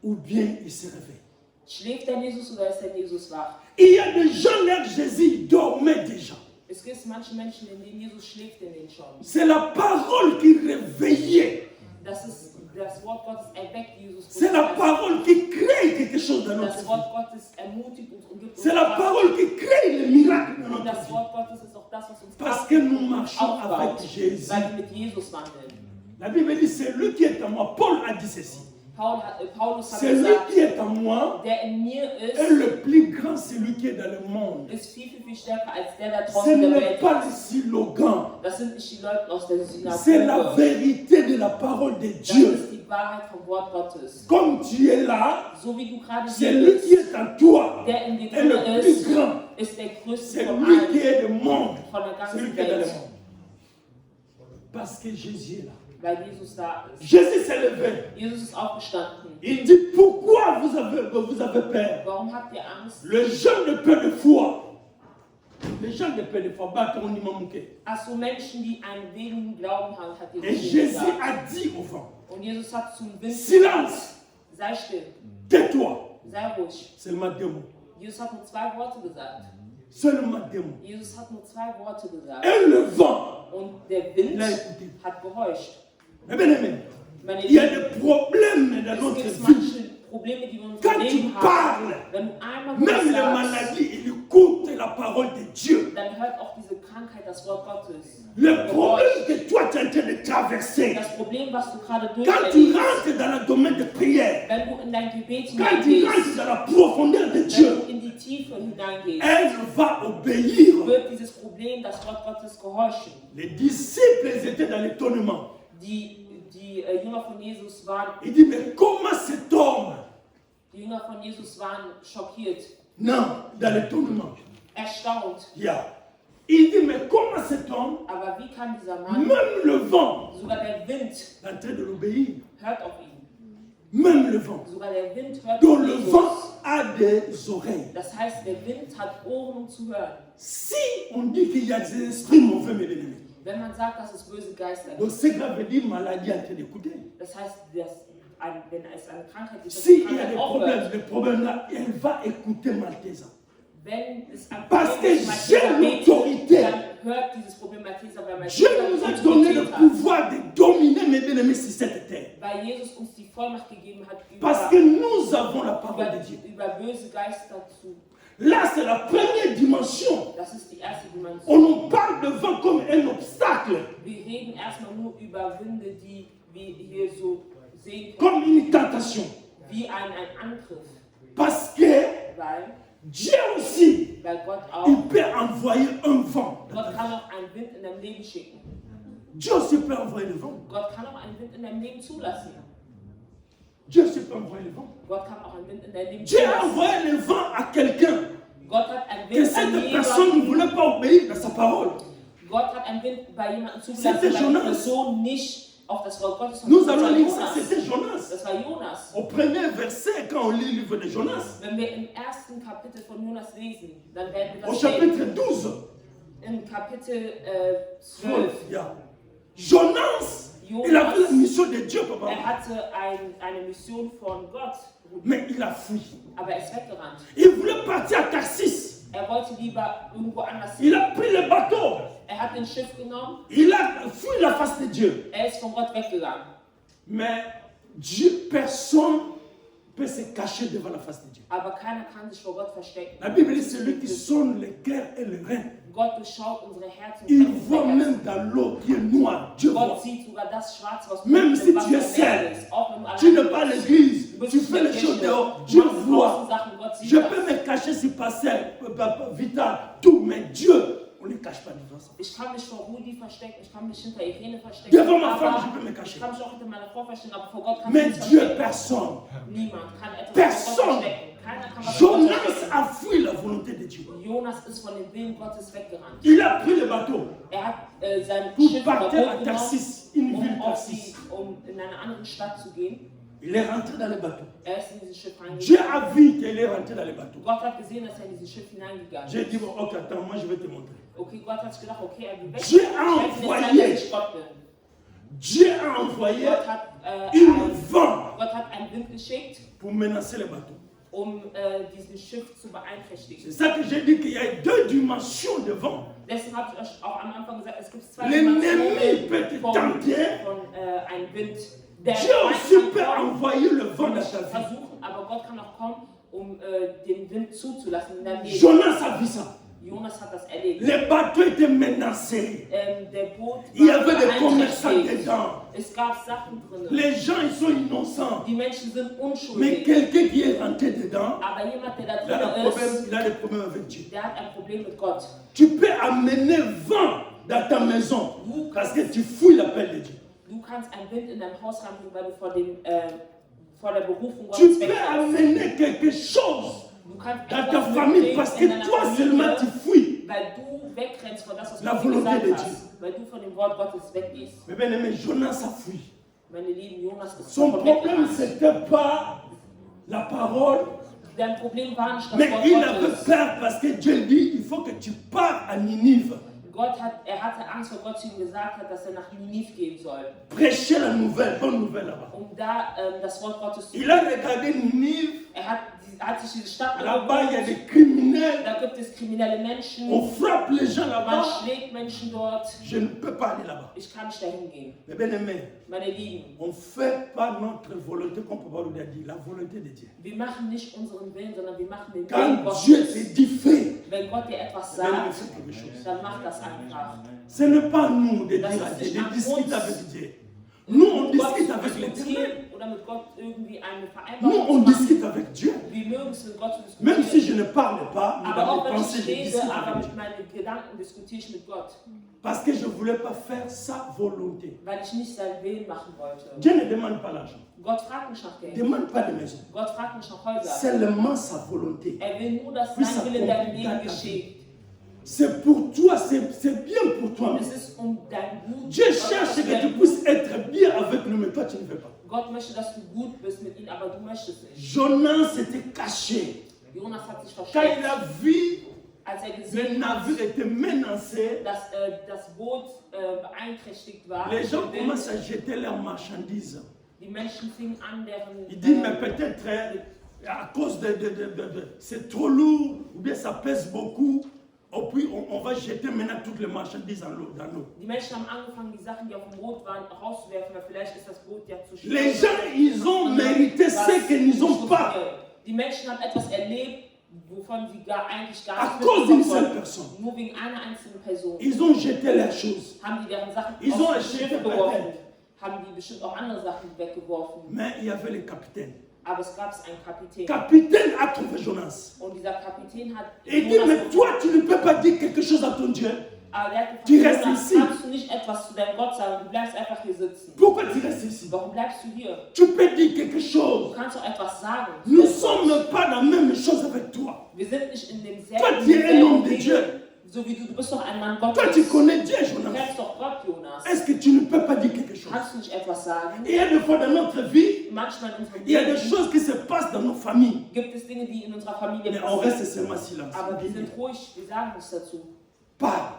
ou bien il se réveille? Schläft der Jesus oder ist der Jesus wach? Il y a des gens là que Jésus dormait déjà. Es gibt manche Menschen, in denen Jesus schläft in den schon. C'est la parole qui réveillait. Das Wort Gottes erweckt Jesus. C'est la parole qui crée quelque chose dans notre Das vie. Wort Gottes ermutigt uns und gibt uns C'est la Kraft. parole qui crée les miracles dans Und notre das vie. Wort Gottes ist auch das, was uns Parce Kraft que nous und marchons aufbaut, avec Jésus. weil wir mit Jesus wandeln. La Bible dit c'est lui qui est en moi. Paul a dit ceci. Paulus hat Celui gesagt, qui est en moi der in mir est ist, le plus grand, celui qui est dans le monde. ist viel, viel, viel stärker als der da Ce draußen der n'est Welt pas le ist. slogan, Das sind nicht die Leute aus der c'est la Synagoge. vérité de la parole de Das Dieu. ist die Wahrheit vom Wort Gottes. Comme tu es là, So wie du gerade hier celui qui bist, est en toi der in dir est le drin plus ist, grand. ist der größte C'est von lui qui allen, est le monde. von der C'est lui ganzen qui est dans le Welt. monde. Parce que Jésus est là. Weil Jesus da ist. Jésus s'est levé. Jesus ist aufgestanden. Il dit, pourquoi vous avez peur? Warum habt ihr Angst? Le jeune de peu de foi. Les gens de peu de foi, battent on manqué. Ach so, Menschen, die einen wenigen Glauben haben, hat Et Jesus Jésus gesagt. a dit au vent, Und Jesus hat zum Wind silence, gesagt, sei still, tais-toi. sei ruhig. Seulement deux mots. Jesus hat nur 2 Worte gesagt. Seulement deux mots. Jesus hat nur 2 Worte gesagt. Et le vent Und der Wind l'a écouté. hat gehorcht. Mais bien aimé, Meine il y a Lieben, des problèmes dans es notre gibt vie. manche Probleme, die wir in unserem Quand tu Leben haben. parles, Wenn du einmal même was les sagst, maladies, ils écoutent la parole de Dieu. dann hört auch diese Krankheit das Wort Gottes. Le problème que toi tu es en train de traverser, Das Problem, was du gerade quand tu durchlebst, rentres dans le domaine de prière, wenn du in dein Gebet quand tu hineingehst, rentres dans la profondeur de wenn Dieu, du in die Tiefe hineingehst, elle va obéir. wird dieses Problem, das Wort Gottes, gehorchen. Les disciples ils étaient dans l'étonnement. Die Jünger von Jesus waren, Il dit, mais comment cet homme? die Jünger von Jesus waren schockiert, Non, dans l'étonnement. erstaunt. Yeah. Il dit, mais comment cet homme, Aber wie kann dieser Mann, même le vent, sogar der Wind est en train de l'obéir? hört auf ihn, Même le vent. sogar der Wind hört Donc auf le Jesus. vent a des oreilles. Das heißt, der Wind hat Ohren, um zu hören. Si on dit qu'il y a des esprits mauvais, mes bien-aimés, Wenn man sagt, dass es böse Geister donc gibt, c'est grave veut dire maladie en train d'écouter. das heißt, wenn es eine Krankheit gibt, dass S'il die y a des Krankheit problèmes, aufhört. le problème là, elle va écouter Malteser. Wenn es ein Parce Problem que ist, j'ai Malteser betet, l'autorité. dann hört dieses Problem Malteser, weil Dieu Malteser nous a die donné le Autorität hat. pouvoir de dominer, mes bien-aimés, sur cette terre. Weil Jesus uns die Vollmacht gegeben hat, Parce que nous avons la parole de Dieu. über böse Geister zu. Là, c'est la première dimension. Das ist die erste Dimension. On nous parle de vent comme un obstacle, Wir reden erstmal nur über Winde, die wir hier so sehen können, comme une tentation. wie ein Angriff. Parce que Weil Dieu aussi, Gott auch, il peut envoyer un vent. Gott kann auch einen Wind in deinem Leben schicken. Dieu aussi peut envoyer le vent. Gott kann auch einen Wind in deinem Leben zulassen. Dieu aussi peut envoyer le vent. Gott kann auch einen Wind in dein Leben Dieu a zulassen. envoyé le vent à quelqu'un. Gott hat einen Que Wind cette an personne ne jemanden, voulait pas obéir à sa parole. Gott hat einen Wind bei jemandem zugelassen, C'était weil die Jonas. Person nicht auf das Wort Gottes hört. Nous Das war allons lire ça, Jonas. c'était Jonas. Das war Jonas. Au premier verset, quand on lit le livre de Jonas, Wenn wir im ersten Kapitel von Jonas lesen, dann werden wir au das sehen. chapitre 12, Im Kapitel 12. yeah. Jonas, il avait la mission de Dieu, papa. Hatte eine Mission von Gott, Mais il a fui. aber er ist weggerannt. Il voulait partir à Tarsis. Er wollte lieber irgendwo anders hin. Il a pris le bateau. Er hat den Schiff genommen, Il a fui la face de Dieu. er ist von Gott weggegangen. Mais Dieu, personne ne peut se cacher devant la face de Dieu. Aber keiner kann sich vor Gott verstecken. La Bible dit celui qui sonne le cœur et le rein. Gott durchschaut unsere Herzen. Il kennt voit unser même Herz. dans l'eau qui est noire. Dieu Gott voit. sieht sogar das Schwarz, was Même unten si im tu es Wasser mehr seul, ist. Auch wenn du tu n'es allein pas à bist. l'église, Du bist tu nicht fais in les der choses Kirche, dehors, du Dieu machst draußen voit. Sachen, Gott sieht Je das. peux me cacher si passer, Vital, tout, mais Dieu, on ne cache pas devant ça. Ich kann mich vor Rudi verstecken, ich kann mich hinter Irene verstecken. Devant ma femme, je peux me Ich cacher. kann mich auch hinter meiner Frau verstecken, aber vor Gott kann ich Mais nicht Dieu, verstecken. personne. Niemand kann etwas Personne. vor Gott verstecken. Keiner kann was vor Gott Jonas verstecken. a fui la volonté de Dieu. Jonas ist von dem Willen Gottes weggerannt. Il a pris le bateau Er hat sein pour Schiff über partir à Bord genommen, Tarsis, une ville Tarsis. um in eine andere Stadt zu gehen. Il est rentré dans le bateau. Er ist in dieses Schiff Dieu reingegangen. a vu qu'il est rentré dans le bateau. Gott hat gesehen, dass er in dieses Schiff hineingegangen J'ai ist. dit, bon, ok, attends, moi je vais te montrer. Okay, Gott hat sich gedacht, okay, er geht weg. Dieu a Ich werde dir envoyé. zeigen, dass ich Gott bin. Dieu a envoyé Gott hat, un vent Gott hat einen Wind geschickt, pour menacer le bateau. um dieses Schiff zu beeinträchtigen. C'est ça que j'ai dit qu'il y a deux dimensions de vent. Deswegen habe ich euch auch am Anfang gesagt, es gibt zwei L'ennemi peut te von tenter. einem Wind. Der Dieu Feind aussi kann peut kommen envoyer le vent und dans dich ta vie. versuchen, aber Gott kann auch kommen, um den Wind zuzulassen in deinem Leben. Jonas a vu ça. Jonas hat das erlebt. Les bateaux étaient menacés. Der Boot Il y war avait des commerçants beeinträchtigt. dedans. Es gab Sachen drin. Les gens, ils sont innocents. Die Menschen sind Mais unschuldig. quelqu'un qui est rentré dedans, Aber jemand, der il a da drin ist, il a des problèmes avec Dieu. der hat ein Problem mit Gott. Tu peux amener vent dans ta maison parce que tu fouilles l'appel de Dieu. Du kannst einen Wind in dein Haus reinbringen, weil du vor der Berufung Tu Gottes peux weg bist. amener quelque chose Du kannst dans ta etwas famille mitbringen parce que in deiner toi seulement tu Familie, fuis. weil du wegrennst von das, was La Gott dir volonté gesagt de hast. Dieu. Weil du von dem Wort Gottes weggehst. Mais bien aimé, Jonas a fui. Meine lieben, Jonas ist Son davon problème, weggerannt. c'était pas la parole, Dein Problem war nicht das mais Wort il avait Gottes. peur parce que Dieu dit il faut que tu pars à Ninive, Er hatte Angst, weil Gott zu ihm gesagt hat, dass er nach Ninive gehen soll, prêcher la nouvelle, bonne nouvelle là-bas. um da das Wort Gottes zu Il a bringen. regardé Ninive, Er hat sich diese Stadt là-bas il y a angeguckt. des criminels, Da gibt es kriminelle Menschen. on frappe les gens Man là-bas. schlägt Menschen dort. Je ne peux pas aller là-bas. Ich kann nicht dahin gehen. Mais bien aimé, Meine Lieben, on ne fait pas notre volonté comme Papa nous a dit, la volonté de Dieu. wir machen nicht unseren Willen, sondern wir machen den Willen Quand Dieu te Gottes. dit fais, Wenn Gott dir etwas bien aimé, sagt, fais quelque chose. dann mach das einfach. Ce n'est pas nous de dire Das à ist Dieu, nicht de an discuter uns. avec Dieu. Nous, on Mit Gott discute zu avec l'Éternel. diskutieren oder mit Gott irgendwie eine Nous, Vereinbarung on zu machen. discute avec Dieu. Wir mögen es mit Gott zu Même si je diskutieren. ne parle pas, mais Aber dans auch mes wenn pensées, ich je rede, discute aber avec mit Dieu. meinen Gedanken diskutiere ich mit Gott. Parce que je ne voulais pas faire sa volonté. Weil ich nicht seinen Willen machen wollte. Dieu ne demande pas l'argent. Gott fragt nicht nach Ne Geld. demande pas de maison. Gott fragt nicht nach Häusern. Seulement sa volonté. Er will nur, dass Puis ça sein Wille in deinem compte Leben dans ta geschieht. C'est pour toi, c'est bien pour toi. Es ist dein Gut. Dieu cherche que tu puisses être bien avec lui, mais toi tu ne veux pas. Gott möchte, dass du gut bist mit ihm, aber du möchtest nicht. Jonas s'était caché. Jonas hat sich Quand versteckt, il a vu als er le gesehen hat, navire était menacé, dass das Boot beeinträchtigt war. les gens Der Wind. commencent à jeter leurs marchandises. Die Menschen fingen an, Ils disent, mais deren peut-être à cause c'est trop lourd, ou bien ça pèse beaucoup, et puis on va jeter maintenant toutes les marchandises dans l'eau. die Menschen haben angefangen, die Sachen, die auf dem Boot waren, rauszuwerfen, weil vielleicht ist das Boot ja zu schwer. Les gens, ils ont mérité ce qu'ils n'ont pas, Die Menschen haben etwas erlebt, wovon sie eigentlich gar à nicht cause d'une mitbekommen seule konnten. personne. Nur wegen einer einzelnen Person Ils ont jeté leurs choses. haben die deren Sachen Ils ont auf das acheté Schiff peut-être. geworfen. Haben die bestimmt auch andere Sachen weggeworfen. Mais il y avait le capitaine. Aber es gab einen Kapitän. Capitaine a trouvé Jonas. Und dieser Kapitän hat Et il dit, mais toi, tu ne peux pas dire quelque chose à ton Dieu. aber der hat gefragt, Tu restes Jonas, ici. kannst du nicht etwas zu deinem Gott sagen? Du bleibst einfach hier sitzen. Pourquoi tu restes ici? Warum bleibst du hier? Tu peux dire quelque Du chose. kannst doch etwas sagen. zu Nous ne deinem Gott. sommes pas dans la même chose avec toi. Wir sind nicht in Toi, demselben tu es un homme de Dinge. Dieu. So wie du bist doch ein Mann Toi, Gottes. tu connais Dieu, Du Jonas. kennst doch Gott, Jonas. Est-ce que tu ne peux pas dire quelque chose? Kannst du nicht etwas sagen? Il y a des fois dans notre vie, Manchmal in unserem il y a des Leben choses qui se passent dans nos familles. gibt es Dinge, die in unserer Familie Mais on reste passieren. seulement silence. Aber wir sind ruhig, wir sagen nichts dazu. Parle,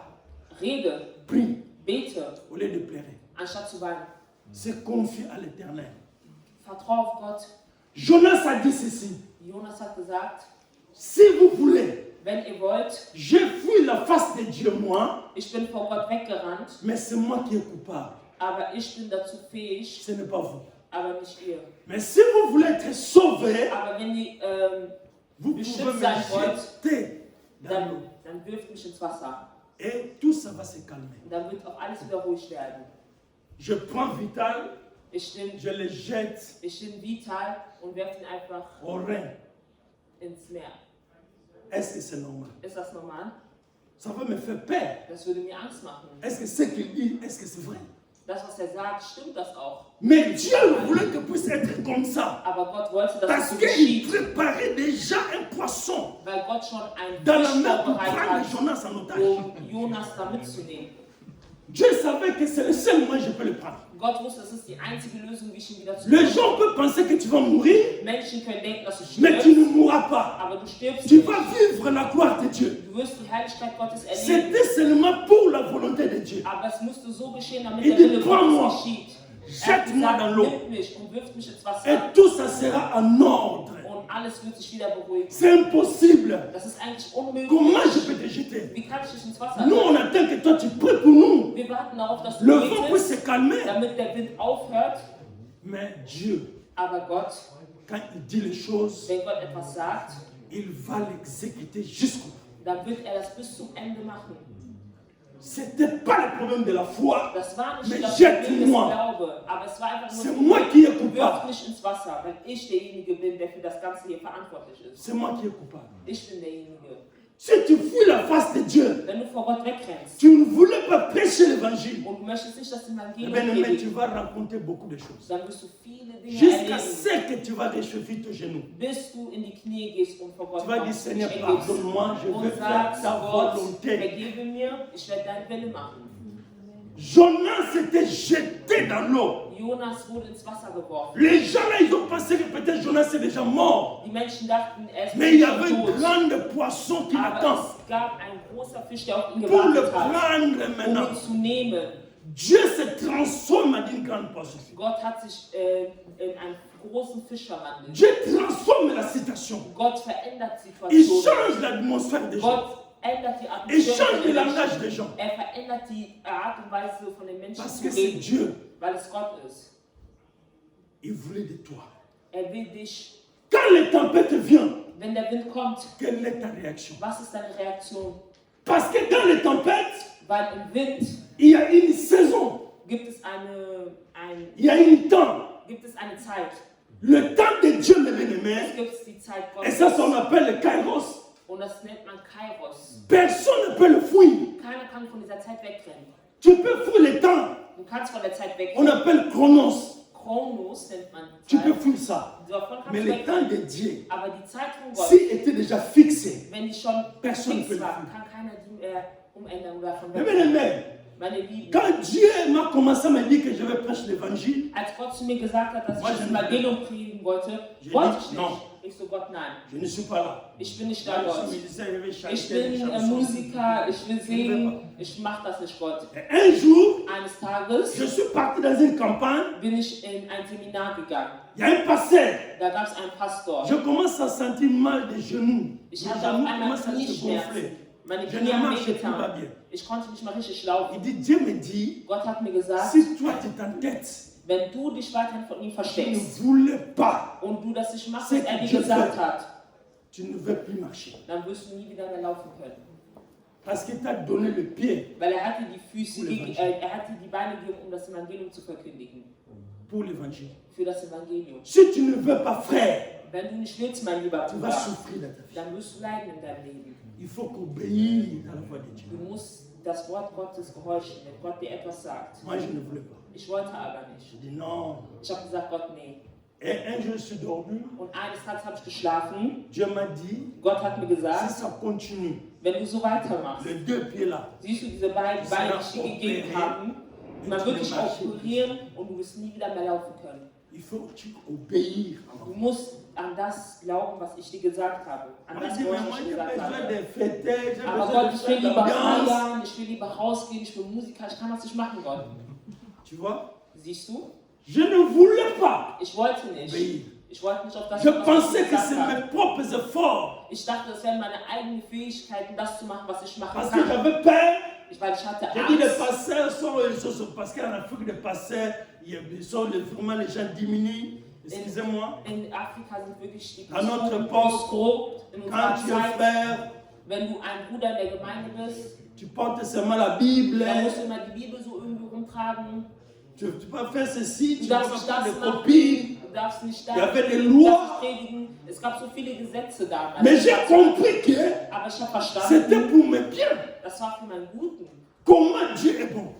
Rede, prie, bete, au lieu de pleurer. anstatt zu weinen. Se confie à l'Éternel. Vertrau auf Gott. Jonas a dit ceci. Jonas hat gesagt, Si vous voulez, wenn ihr wollt, je fuis la face de Dieu, moi, ich bin vor Gott weggerannt, mais c'est moi qui est coupable. aber ich bin dazu fähig, Ce n'est pas vous. aber nicht ihr. Mais si vous voulez être sauvé, Aber wenn ihr, vous beschützt pouvez me sein wollt, jeter dans l'eau. dann wirft mich ins Wasser. Et tout ça va se calmer. Und dann wird auch alles wieder ruhig werden. Je prends Vital, Ich nehme je le jette Vital und werfe ihn einfach au Rhin. ins Meer. Est-ce que c'est normal? Ist das normal? Ça va me faire peur. Das würde mir Angst machen. Est-ce que ce qu'il dit, est-ce que c'est vrai? Das, was er sagt, stimmt das auch. Mais Dieu voulait que puisse être comme ça. Aber Gott wollte, dass es Parce so qu'il geschieht, préparait déjà un poisson weil Gott schon einen dans la Fisch mer pour vorbereitet prendre hat, Jonas en otage. um Jonas da mitzunehmen. Dieu savait que c'est le seul moyen que je peux le prendre. Gott wusste, das ist die einzige Lösung, wie ich ihn wieder Les zurück. gens peuvent penser que tu vas mourir, Menschen können denken, dass du mais tu ne stirbst, mourras pas. aber du stirbst Tu nicht. vas vivre la gloire de Dieu. Du wirst die Herrlichkeit Gottes erleben. C'était seulement pour la volonté de Dieu. Aber es musste so geschehen, damit Il der dit, Wille prends-moi, Gottes geschieht. Er hat jette-moi dans gesagt, l'eau. nimm mich und wirft mich ins Et Wasser. tout ça sera en ordre. Und alles wird sich wieder beruhigen. C'est impossible. Das ist eigentlich unmöglich. Comment je peux te jeter? Wie kann ich dich ins Wasser Nous, on werfen? attend que toi tu pries pour nous. Wir warten darauf, dass du Le vent puisse betest, se calmer. damit der Wind aufhört. Mais Dieu, Aber Gott, quand il dit les choses, wenn Gott etwas sagt, il va l'exécuter jusqu'au bout. dann wird er das bis zum Ende machen. Ce n'était pas le problème de la foi, Das war nicht mais das Problem des jette-moi. Glaube, aber es war einfach C'est nur, moi qui est wirf coupable. mich ins Wasser, weil ich derjenige bin, der für das Ganze hier verantwortlich ist. C'est moi qui est coupable. Ich bin derjenige. Si tu fuis la face de Dieu, Wenn du vor Gott wegrennst tu ne voulais pas prêcher l'évangile, und du möchtest nicht das eh Evangelium bien, mais tu predigen, vas rencontrer beaucoup de choses. dann wirst du viele Dinge Jusqu'à erleben, ce que tu vas réchauffer tes genoux. bis du in die Knie gehst und vor Gott Tu vas dire, kommst, Seigneur, dich ergibst pardonne-moi, je veux und faire sagst, ta Gott, volonté. vergebe mir, ich werde deinen Wille machen. Jonas s'était jeté dans l'eau. Jonas wurde ins Wasser geworfen. Les gens là, ils ont pensé que peut-être Jonas est déjà mort. Die Menschen dachten, er ist Mais il y schon avait un tot. grand poisson qui l'attend. Aber es gab ein großer Fisch, der auf ihn Pour le gewartet hat, prendre um maintenant. ihn zu nehmen. Dieu se transforme en une grande poisson. Gott hat sich in einen großen Fisch verwandelt. Dieu transforme la situation. Gott verändert Il Situationen. change l'atmosphère des gens. Gott ändert die Il Atmosphäre change von le den langage Menschen. des gens. Er verändert die Art und Weise von den Menschen Parce zu que c'est reden, Dieu. weil es Gott ist. Il voulait de toi. Er will dich, Quand les tempêtes viennent, wenn der Wind kommt, quelle est ta réaction? was ist deine Reaktion? Parce que dans les tempêtes, Weil im Wind il y a une saison, gibt es il y a un temps. eine Zeit. Le temps de Dieu, mes Es bien-aimés, gibt die Zeit et ça, Gottes. on appelle le kairos. Und das nennt man Kairos. Personne ne peut le fuir. Keiner kann von dieser Zeit wegrennen. Tu peux fuir le temps. Du kannst von der Zeit On wegrennen. appelle chronos. Chronos nennt man Tu die peux Zeit. fuir ça. Davon kannst Mais du le temps wegrennen. de Dieu, Aber die Zeit von Gott, s'il était déjà fixé, wenn die schon Personne fix peut war, le kann keiner die mehr umändern oder davon mes wegrennen. bien-aimés, Meine Lieben, quand Dieu m'a commencé à me dire que je vais prêcher l'évangile, als Gott zu mir gesagt hat, dass Moi, ich je das ne- Evangelium predigen wollte, Je wollte dis ich non. nicht. Ich so, Gott, nein. je ne suis pas là. Ich bin nicht Moi, da, je Gott. suis musicien, je vais chanter Ich des bin chansons. Musiker, ich will singen, ich mach das nicht, Gott. Et un jour, Eines Tages je suis parti dans une campagne, bin ich in ein Seminar gegangen. il y a un pasteur. Da gab es einen Pastor. Je commence à sentir mal des genoux. Ich Mes hatte auf genoux einmal commencent à se Knieschmerzen. gonfler. Meine Je Knie ne haben marche plus pas wehgetan. bien. Ich konnte nicht mal richtig Il laufen. dit, Dieu me dit, Gott hat mir gesagt, si toi tu t'entêtes, wenn du dich weiterhin von ihm tu ne versteckst voulais pas, und du das nicht machst, C'est was er dir je gesagt fais. hat, tu ne veux plus marcher. dann wirst du nie wieder mehr laufen können. Parce qu'il t'a donné le pied Weil er hat dir die Füße, Pour l'évangile. er hat dir die Beine gegeben, um das Evangelium zu verkündigen. pour l'évangile. Für das Evangelium. Si tu ne veux pas, frère, Wenn du nicht willst, mein lieber tu vas Bruder, souffrir dans ta vie. dann wirst du leiden in deinem Leben. Il faut qu'obéir dans la voie de Dieu. Du musst das Wort Gottes gehorchen, wenn Gott dir etwas sagt. Moi, je ne voulais pas. Ich wollte aber nicht. Je dis non. Ich habe gesagt, Gott, nee. Et un jour, je suis dormi. Und eines Tages habe ich geschlafen. Dieu m'a dit, Gott hat mir si gesagt, ça continue, wenn du so weitermachst, les deux pieds là, siehst du diese beiden Beine, die ich dir gegeben habe, man wird dich operieren und du wirst nie wieder mehr laufen können. il faut que tu obéir. Du musst an das glauben, was ich dir gesagt habe. An Moi, das je dis, mais Wort, moi, was ich j'ai gesagt besoin habe. de fêter, j'ai Aber besoin Gott, de ich will faire lieber l'ambiance. feiern, ich will lieber rausgehen, ich bin Musiker, ich kann das nicht machen, Gott. Tu vois, Siehst du? je ne voulais pas. Ich wollte nicht. obéir. Ich wollte nicht auf das, Je was pensais ich que gesagt c'est habe. mes propres efforts. Ich dachte, es wären meine eigenen Fähigkeiten, das zu machen, was ich machen Parce que kann. j'avais peur. Weil ich hatte J'ai dit les Angst. pasteurs sont parce qu'en Afrique, les pasteurs, vraiment les gens diminuent. Excusez-moi. In Afrika sind wirklich die À notre Personen époque, grob in quand unserer tu es Zeit. frère, Wenn du ein Bruder in der Gemeinde bist, tu portes seulement la Bible. dann musst du immer die Bibel so irgendwie rumtragen. Tu peux faire ceci, Du tu peux darfst nicht faire das des machen, copies. du darfst nicht da, Il y avait des du lois. darfst nicht predigen. Es gab so viele Gesetze damals. Mais j'ai compris que Aber ich habe c'était verstanden, pour mes biens. das war für meinen Guten. Comment Dieu est bon.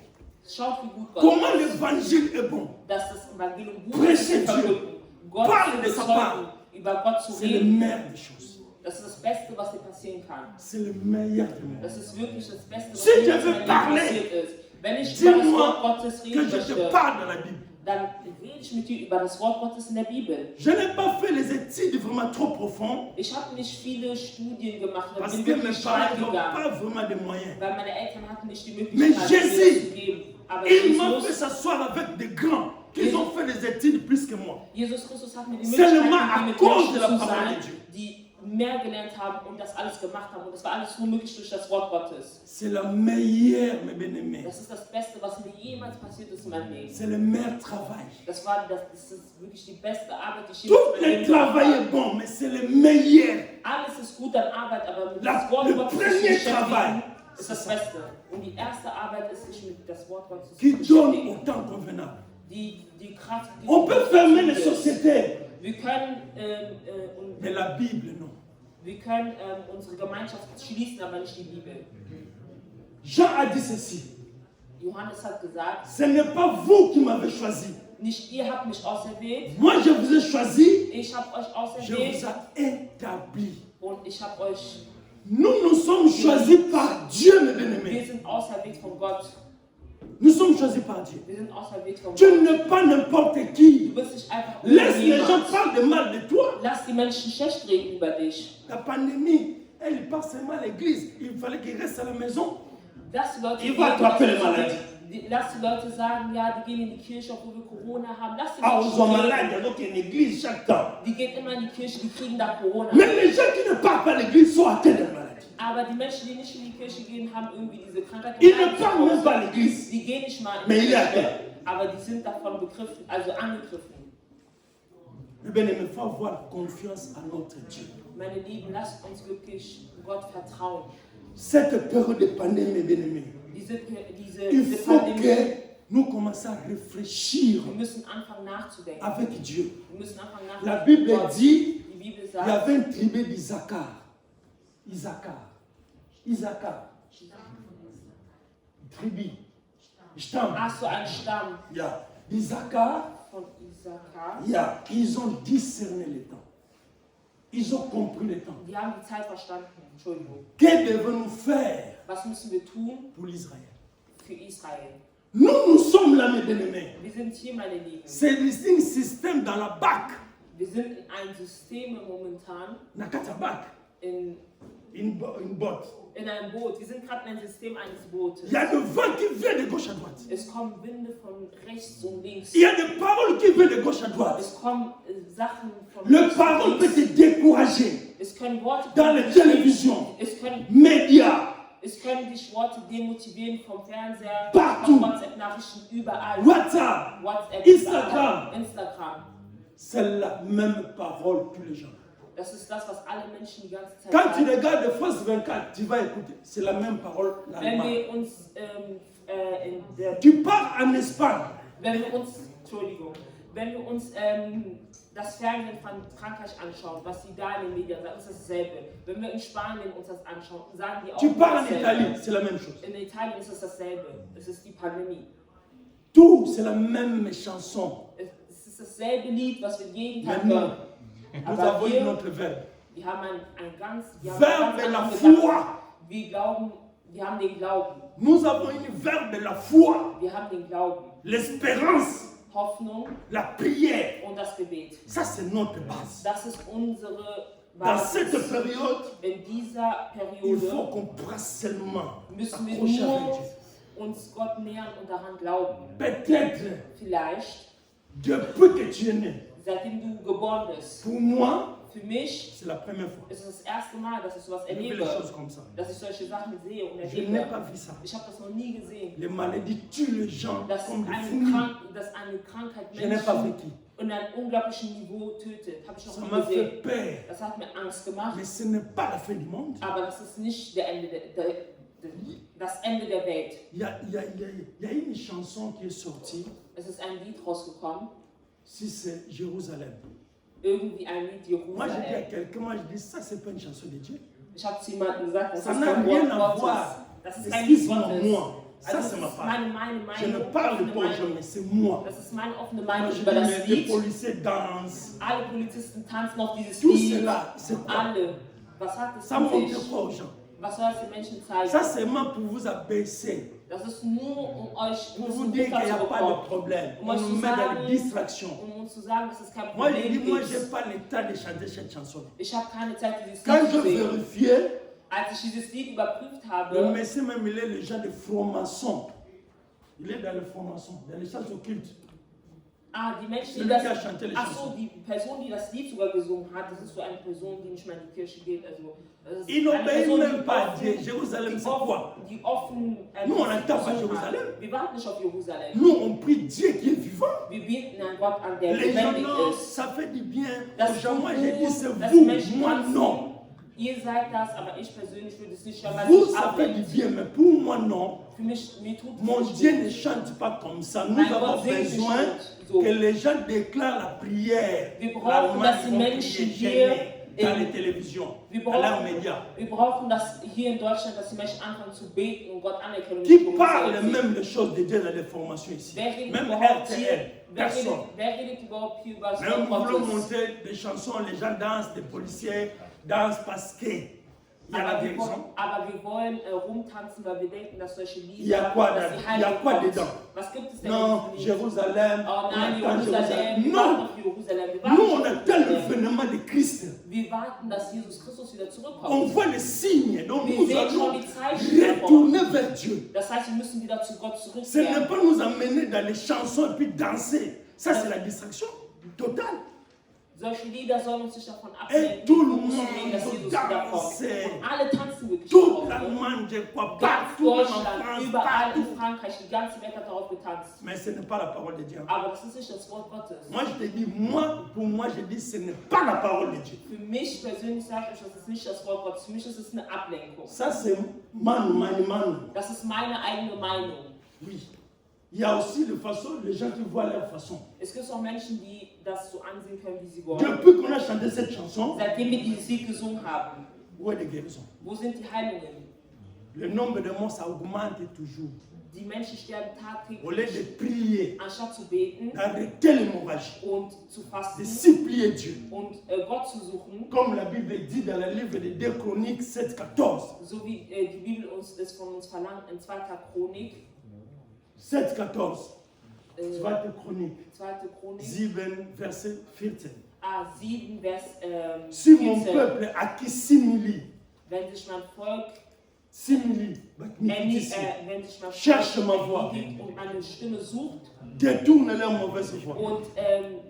Schaut, wie gut Gott Comment ist, l'évangile est bon. dass das Evangelium gut Prêchez ist, zu Dieu. verkünden. Gott Parle zu de sa bezeugen, über Gott zu C'est le reden. meilleur des choses. Das ist das Beste, was dir passieren kann. C'est le meilleur des mondes. Das ist wirklich das Beste, was Si mir je in veux meinem parler, Leben passiert ist. Wenn ich über das Dis-moi Wort Gottes que reden je te möchte, parle de la Bible. dann rede ich mit dir über das Wort Gottes in der Bibel. Je n'ai pas fait les études vraiment trop profondes Ich habe nicht viele Studien gemacht, ich parce bin que mes wirklich parents steil n'ont gegangen, pas vraiment de moyens. weil meine Eltern hatten nicht die Mais Möglichkeit, mir das Jésus, zu geben. Aber Il m'a fait Jesus, s'asseoir avec des grands qui ont fait des études plus que moi. Jesus Christus hat mir die Seulement Möglichkeit à gegeben, mit cause de la Menschen zu parole sein, de Dieu. die mehr gelernt haben und das alles gemacht haben. Und das war alles nur möglich durch das Wort Gottes. C'est la meilleure, mes bien-aimés. Das ist das Beste, was mir jemals passiert ist in meinem Leben. C'est le meilleur travail. Das ist wirklich die beste Arbeit, die ich Tout jemals in meinem le Leben gemacht travail habe. est bon, mais c'est le meilleur. Alles ist gut an Arbeit, aber mit Le das Wort Gottes premier zu beschäftigen, travail, ist das Beste. Und die erste Arbeit ist, sich mit das Wort Gottes zu qui donne beschäftigen. au temps convenable. Die Kraft, die On peut fermer les sociétés, Wir können, mais la Bible, non. unsere Gemeinschaft schließen, aber nicht die Bibel. Jean a dit ceci. Johannes hat gesagt, Ce n'est pas vous qui m'avez choisi. nicht ihr habt mich auserwählt, Moi, je vous ai choisi. ich habe euch Je auserwählt vous ai établi. und ich habe euch, Nous sommes choisis par Dieu, mes bien-aimés. wir sind auserwählt von Gott. Nous sommes choisis par Dieu. Wir sind auserwählt von Tu Gott. n'es pas n'importe qui. Du bist nicht einfach Laisse les gens irgendjemand. parler de mal de toi. Lass die Menschen schlecht reden über dich. La pandémie, elle passe seulement à l'église. Il fallait qu'il reste à la maison. Lass die Leute Il va attraper les maladies. Lass die Leute sagen, ja, die gehen in die Kirche, obwohl wir Corona haben. Lass die Ah, Menschen ils sont reden. malades, donc il y a une église chaque temps. Die gehen immer in die Kirche, die kriegen da Corona. Mais les gens qui ne partent pas à l'église sont atteints de maladies. Aber die Menschen, die nicht in die Kirche gehen, haben irgendwie diese Krankheit. Ils ne partent même pas à l'église. Die gehen nicht mal in Mais die il est Kirche, atteint. aber die sind davon begriffen, also angegriffen. Mais bien aimé, il faut avoir confiance à notre Dieu. Meine Lieben, lasst uns wirklich Gott vertrauen. Cette période de pandémie, bien aimé, Diese il faut Pandemie, que nous commencions à réfléchir wir müssen anfangen nachzudenken. avec Dieu. Wir müssen anfangen La nachzudenken. Bible Gott. dit, Die Bibel il y sagt, avait une tribu d'Isaacar. Isaacar. Tribu. Stamm. ach so, ein Stamm Yeah. Isaacar. von Issachar. Yeah. Ils ont discerné le temps. Ils ont compris le temps. Die haben die Zeit verstanden. Entschuldigung. Que devons-nous faire Was müssen wir tun pour l'Israël? für Israel? Nous sommes là, mes bien-aimés. Wir sind hier, meine Lieben. C'est un système dans la BAC. Wir sind in einem System momentan, Nakata BAC. in Une botte. einem Boot. Wir sind gerade in einem System eines Bootes. Il y a le vent qui vient de gauche à droite. Es kommen Winde von rechts und links. Il y a des paroles qui viennent de gauche à droite. Es kommen Sachen von Le rechts und parole peut links. te décourager. Es können Worte Dans les télévisions, es können médias, dich Worte demotivieren vom Fernseher, Partout. WhatsApp-Nachrichten überall. WhatsApp. WhatsApp, Instagram. Instagram. C'est la même parole tous les jours. Das ist das, was alle Menschen die ganze Zeit Quand tu sagen. regardes France 24, tu vas écouter. C'est la même parole. Wenn l'allemand. wir uns Tu pars en Espagne. Entschuldigung, wenn wir uns das Fernsehen von Frankreich anschauen, was sie da in den Medien sagen, ist dasselbe. Wenn wir in Spanien uns das anschauen, sagen die auch Tu pars en dasselbe. Italie, c'est la même chose. In Italien ist es dasselbe. Es ist die Pandemie. Tout, c'est la même chanson. Es ist dasselbe Lied, was wir jeden Tag Mais nous, hören. nous Aber avons wir- une autre verbe. Wir haben ein ganz Verbe de la anderen foi. Gedanken. Wir haben den Glauben. Nous avons une verbe de la foi, Wir haben den Glauben, l'espérance, Hoffnung la prière. und das Gebet. Ça, c'est notre base. Das ist unsere Dans cette Basis. période, In dieser il faut Periode qu'on presse seulement müssen wir accrocher avec nur Dieu. uns Gott nähern und daran glauben. Peut-être, Vielleicht, depuis que tu es né, seitdem du geboren bist. pour moi, Für mich c'est la première fois. ist es das erste Mal, dass ich sowas Je vis les erlebe, choses comme ça. dass ich solche Sachen sehe und Je n'ai erlebe. pas vu ça. Ich habe das noch nie gesehen. Les maladies tuent les gens Dass comme des eine, fourmis. dass eine Krankheit Je n'ai pas Menschen vécu. in einem unglaublichen Niveau tötet. Habe ich Ça noch m'a nie gesehen. fait peur. Das hat mir Angst gemacht, Mais ce n'est pas la fin du monde. aber das ist nicht der Ende das Ende der Welt. Il y a une chanson qui est sortie, Es ist ein Lied rausgekommen, si c'est Jérusalem. irgendwie ein Lied Moi, je dis à Jerusalem. quelqu'un, moi, je dis, ça, c'est pas une chanson de Dieu. Ich habe zu jemandem gesagt, das Ça ist n'a kein rien Wort à Gottes. voir. Das ist kein Lied Excuse-moi, Gottes. moi. Ça, Also, c'est das ma ist part. meine Je ne Meinung, parle offene pas aux gens, Meinung. mais c'est moi. Das ist meine offene Moi, Meinung je über das dis, mais les Lied. policiers dansent. Alle Polizisten tanzen auf dieses Tout Lied. cela, c'est quoi? Alle. Was hat es Ça für montre sich? quoi aux gens? Was soll es den Menschen zeigen? Ça, c'est seulement pour vous abaisser. Das ist nur, um euch Pour ein vous bisschen dire qu'il n'y a pas de runterzubekommen. problème. Moi, On je nous suis met dans sage- les distractions. Um uns zu sagen, dass es kein Moi, je dis, Problem moi, je n'ai ist. pas le temps de chanter cette chanson. Ich habe keine Zeit, dieses Quand Lied je zu singen. vérifiais, Als ich dieses Lied überprüft le habe, monsieur même, il est le genre de franc-maçon. Il est dans le franc-maçon, dans les chants occultes. die Menschen, die Celui das, qui a chanté les ach so, chansons. die Person, die das Lied sogar gesungen hat, das ist so eine Person, die nicht mehr in die Kirche geht. Also, das ist Il eine n'obéit Person, même die pas à offen- Dieu. Jérusalem, die c'est quoi? offen, die offen Nous, on das n'attend pas gesungen Jérusalem. hat. Wir warten nicht auf Jerusalem. Nous, on prie Dieu qui est vivant. Wir beten einen Gott an, der Les gens, lebendig non, ist. ça fait du bien Das aux gens. Moi, tut j'ai gut, dit, c'est dass vous. Menschen Moi, tanzen. non. Ihr seid das, aber ich persönlich würde es nicht schon mal Vous, nicht ça fait du ablenken. bien, mais pour moi, non. Für mich, mir tut Mon es Dieu nicht ne chante pas comme ça. Nous Mein avons Gott singt nicht besoin so. que les gens déclarent la prière. Wir brauchen, dass die Menschen hier dans les télévisions, wir à leurs brauchen, médias, wir brauchen das hier in Deutschland, dass die Menschen anfangen zu beten und Gott anerkennen. qui parlent même des choses de Dieu dans les formations ici. Wer redet Même überhaupt hier? RTL, personne. Wer redet überhaupt hier über das Même Wort vous voulez Gottes? monter des chansons, les gens dansent, des policiers dansent parce qu'il y a la guérison. Aber wir wollen rumtanzen, weil wir denken, dass solche Lieder, Il y a quoi, dass die il y a Heilung quoi kommt. dedans? Was gibt es denn Non, in diesem Lied? Jérusalem, Oh on nein, attend Jerusalem, wir Non, warten auf Jerusalem, wir warten nous on auf attend le Jerusalem. vénement de Christ. Wir warten, dass Jesus Christus wieder On zurückkommt. voit les signes, donc Wir nous sehen schon allons die Zeichen davon. retourner vers Dieu. Das heißt, wir müssen wieder zu Gott Ce n'est zurückkehren. pas nous amener dans les chansons et puis danser. Ça, c'est la distraction totale. Solche Lieder sollen uns nicht davon Et ablenken, tout le Fokus zu legen, dass monde Jesus wiederkommt. danse. Und alle tanzen wirklich Toute darauf. Ne? l'Allemagne, je crois, Ganz partout en Deutschland, France, überall partout. in Frankreich, die ganze Welt hat darauf getanzt. Mais ce n'est pas la parole de Dieu. Aber das ist nicht das Wort Gottes. Moi, je te dis, pour moi, je dis, ce n'est pas la parole de Dieu. Für mich persönlich sage ich, das ist nicht das Wort Gottes. Für mich ist es eine Ablenkung. Ça, c'est manu. Das ist meine eigene Meinung. Oui. Il y a aussi de façon, les gens qui voient leur façon. Es gibt auch Menschen, die das so ansehen können, wie sie wollen. Depuis qu'on a chanté cette chanson, Seitdem wir dieses Lied gesungen haben, où est la guérison? wo sind die Heilungen? Le nombre de morts, ça augmente toujours. Die Menschen sterben Au lieu de tagtäglich. prier, Anstatt zu beten d'arrêter l'hémorragie, und zu de fasten supplier Dieu. und Gott zu suchen, Comme la Bible dit dans le livre de 2 Chroniques 7,14. so wie die Bibel es von uns verlangt in 2. Chronik, 7,14. 2 Chronique 2. Chronik 7, verset 14. 7, Vers Si mon 14. peuple a qui s'humilie, Wenn sich mein Volk s'humilie, wenn sich mein Cherche Volk ma voix. erniedrigt und meine Stimme sucht détourne leur mauvaise voie. und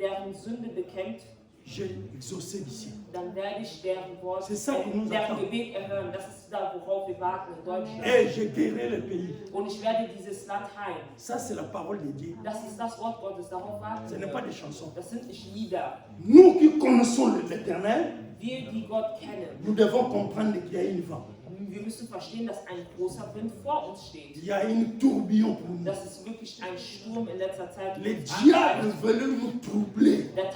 deren Sünde bekennt, J'ai exaucé d'ici. dann werde ich deren Wort, C'est ça que nous deren attendons. Gebet erhören. Das ist da, worauf wir warten in Deutschland. Et je guérirai le pays. Und ich werde dieses Land heilen. Ça, c'est la parole de Dieu. Das ist das Wort Gottes, darauf warten Ce n'est wir. pas des chansons. Das sind nicht Lieder. Nous qui connaissons l'Éternel, Wir, die Gott kennen, nous devons comprendre qu'il y a une vent. wir müssen verstehen, dass ein großer Wind vor uns steht. Il y a une tourbillon pour nous. Das ist wirklich ein Sturm in letzter Zeit. Les uns diables angreift. veulent nous troubler. Der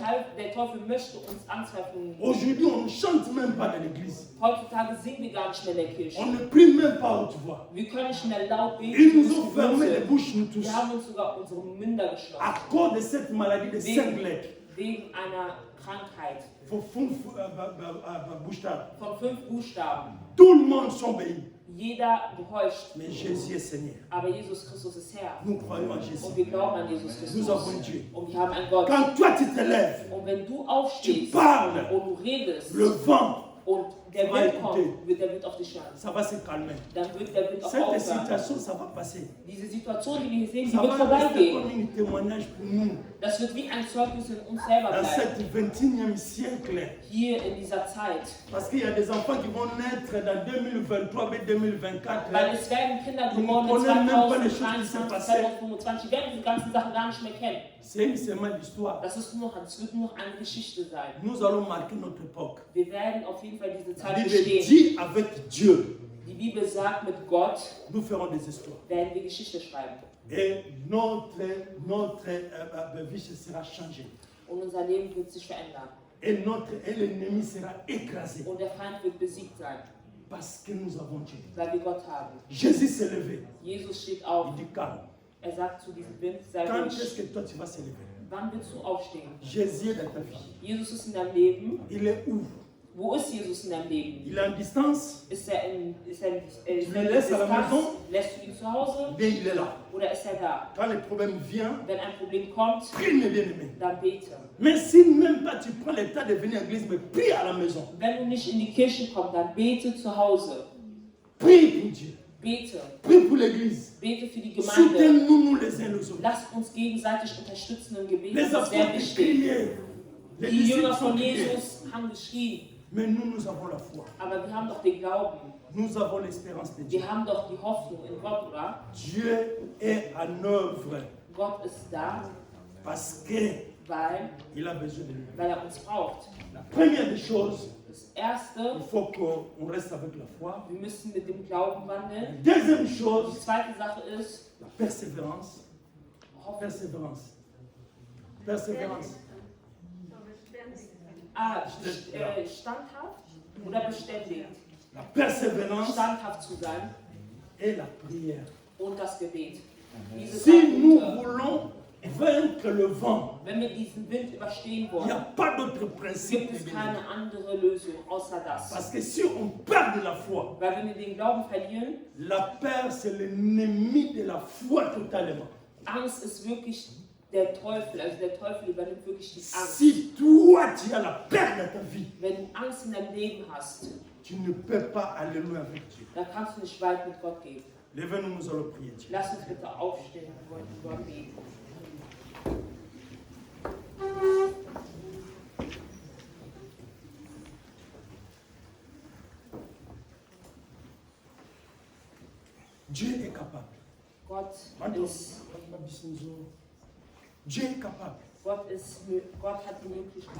Teufel möchte uns anzweifeln. Aujourd'hui, on ne chante même pas dans l'église. Heutzutage singen wir gar nicht mehr in der Kirche. On ne prie même pas à haute voix. Wir können nicht mehr laut beten. Ils wir nous müssen ont fermé les Buße. bouches, nous tous. Wir haben uns sogar unsere Münder geschlossen. À cause de cette maladie de 5 lettres. Wegen einer Krankheit von 5 Buchstaben. Tout le monde s'obéit. Jeder gehorcht. Mais Jésus est Seigneur. Aber Jesus Christus ist Herr. Nous croyons en Jésus. Und wir glauben an Jesus Christus. Nous avons Dieu. Und wir haben einen Gott. Quand toi tu te lèves, Und wenn du tu aufstehst parles, und du redest le vent, und der Ça va Wind écouter. kommt, wird der Wind auf dich hören. ça va se calmer. Dann wird der Wind auch Cette aufhören. situation, ça va passer. Diese Situation, die wir hier sehen, die Ça wird va rester vorbeigehen. comme un témoignage pour nous. Das wird wie ein Zeugnis in uns selber Dans bleiben. ce 21e siècle. Hier in dieser Zeit. Parce qu'il y a des enfants qui vont naître dans 2023 et 2024. Weil es werden Kinder Die geboren in können même pas les choses qui 2023, se passaient. 2025, die werden diese ganzen Sachen gar nicht mehr kennen. C'est une semaine d'histoire. Das wird nur noch eine Geschichte sein. Nous allons marquer notre époque. Wir werden auf jeden Fall diese La Zeit Bible bestehen. dit avec Dieu, Die Bibel sagt, mit Gott nous ferons des histoires. werden wir Geschichte schreiben. Et notre vie sera changée. Und unser Leben wird sich verändern. Et l'ennemi sera écrasé. Und der Feind wird besiegt sein, Parce que nous avons Dieu. weil wir Gott haben. Jésus s'est levé. Jesus steht Il auf. dit calme. Er sagt zu diesem Wind, sei Quand est-ce ruhig. que toi tu vas se lever? Wann willst du aufstehen? Jésus est dans ta vie. Jesus ist in deinem Leben. Il est où? Wo ist Jesus in deinem Leben? Il est en distance? Ist er in Tu le laisses à la maison? Lässt du ihn zu Hause Bien, il est là. oder ist er da? Quand le problème vient, Wenn ein Problem kommt, prie mes bien-aimés. dann bete. Mais si même pas tu prends le temps de venir à l'église, mais prie à la maison. Wenn du nicht in die Kirche kommst, dann bete zu Hause. Prie pour Dieu. Bete. Prie pour l'église. Bete für die Gemeinde. Soutenons-nous les uns les autres. Lasst uns gegenseitig unterstützen im Gebet. Les Das ist sehr apôtres wichtig. criaient. Les Die disciples Jünger sont von criés. Jesus haben geschrien. Mais nous avons la foi. Aber wir haben doch den Glauben. Nous avons l'espérance de Dieu. Wir haben doch die Hoffnung in Gott, oder? Dieu est en œuvre Gott ist da, parce que weil il a besoin de lui. uns braucht. La première des choses, Das Erste, il faut qu'on reste avec la foi. wir müssen mit dem Glauben La wandeln. deuxième Die chose, zweite Sache ist, la persévérance. Persévérance. Persévérance. standhaft oder beständig. La persévérance Standhaft zu sein et la prière. und das Gebet. Diese Si drei nous Punkte. voulons vaincre le vent, Wenn wir diesen Wind überstehen il n'y a wollen, pas d'autre principe. gibt es keine andere Lösung außer das. Parce que si on perd de la foi, Weil wenn wir den Glauben verlieren, la peur c'est l'ennemi de la foi totalement. Angst ist wirklich der Teufel, also der Teufel übernimmt wirklich die Angst. Si toi tu as la peur dans ta vie, Wenn du Angst in deinem Leben hast, tu ne peux pas aller loin avec Dieu. dann kannst du nicht weit mit Gott gehen. Levez-nous, nous allons prier Dieu. Lass uns bitte aufstehen und wollen Gott beten. Dieu est capable. Gott ist, Dieu est capable Gott hat die Möglichkeit.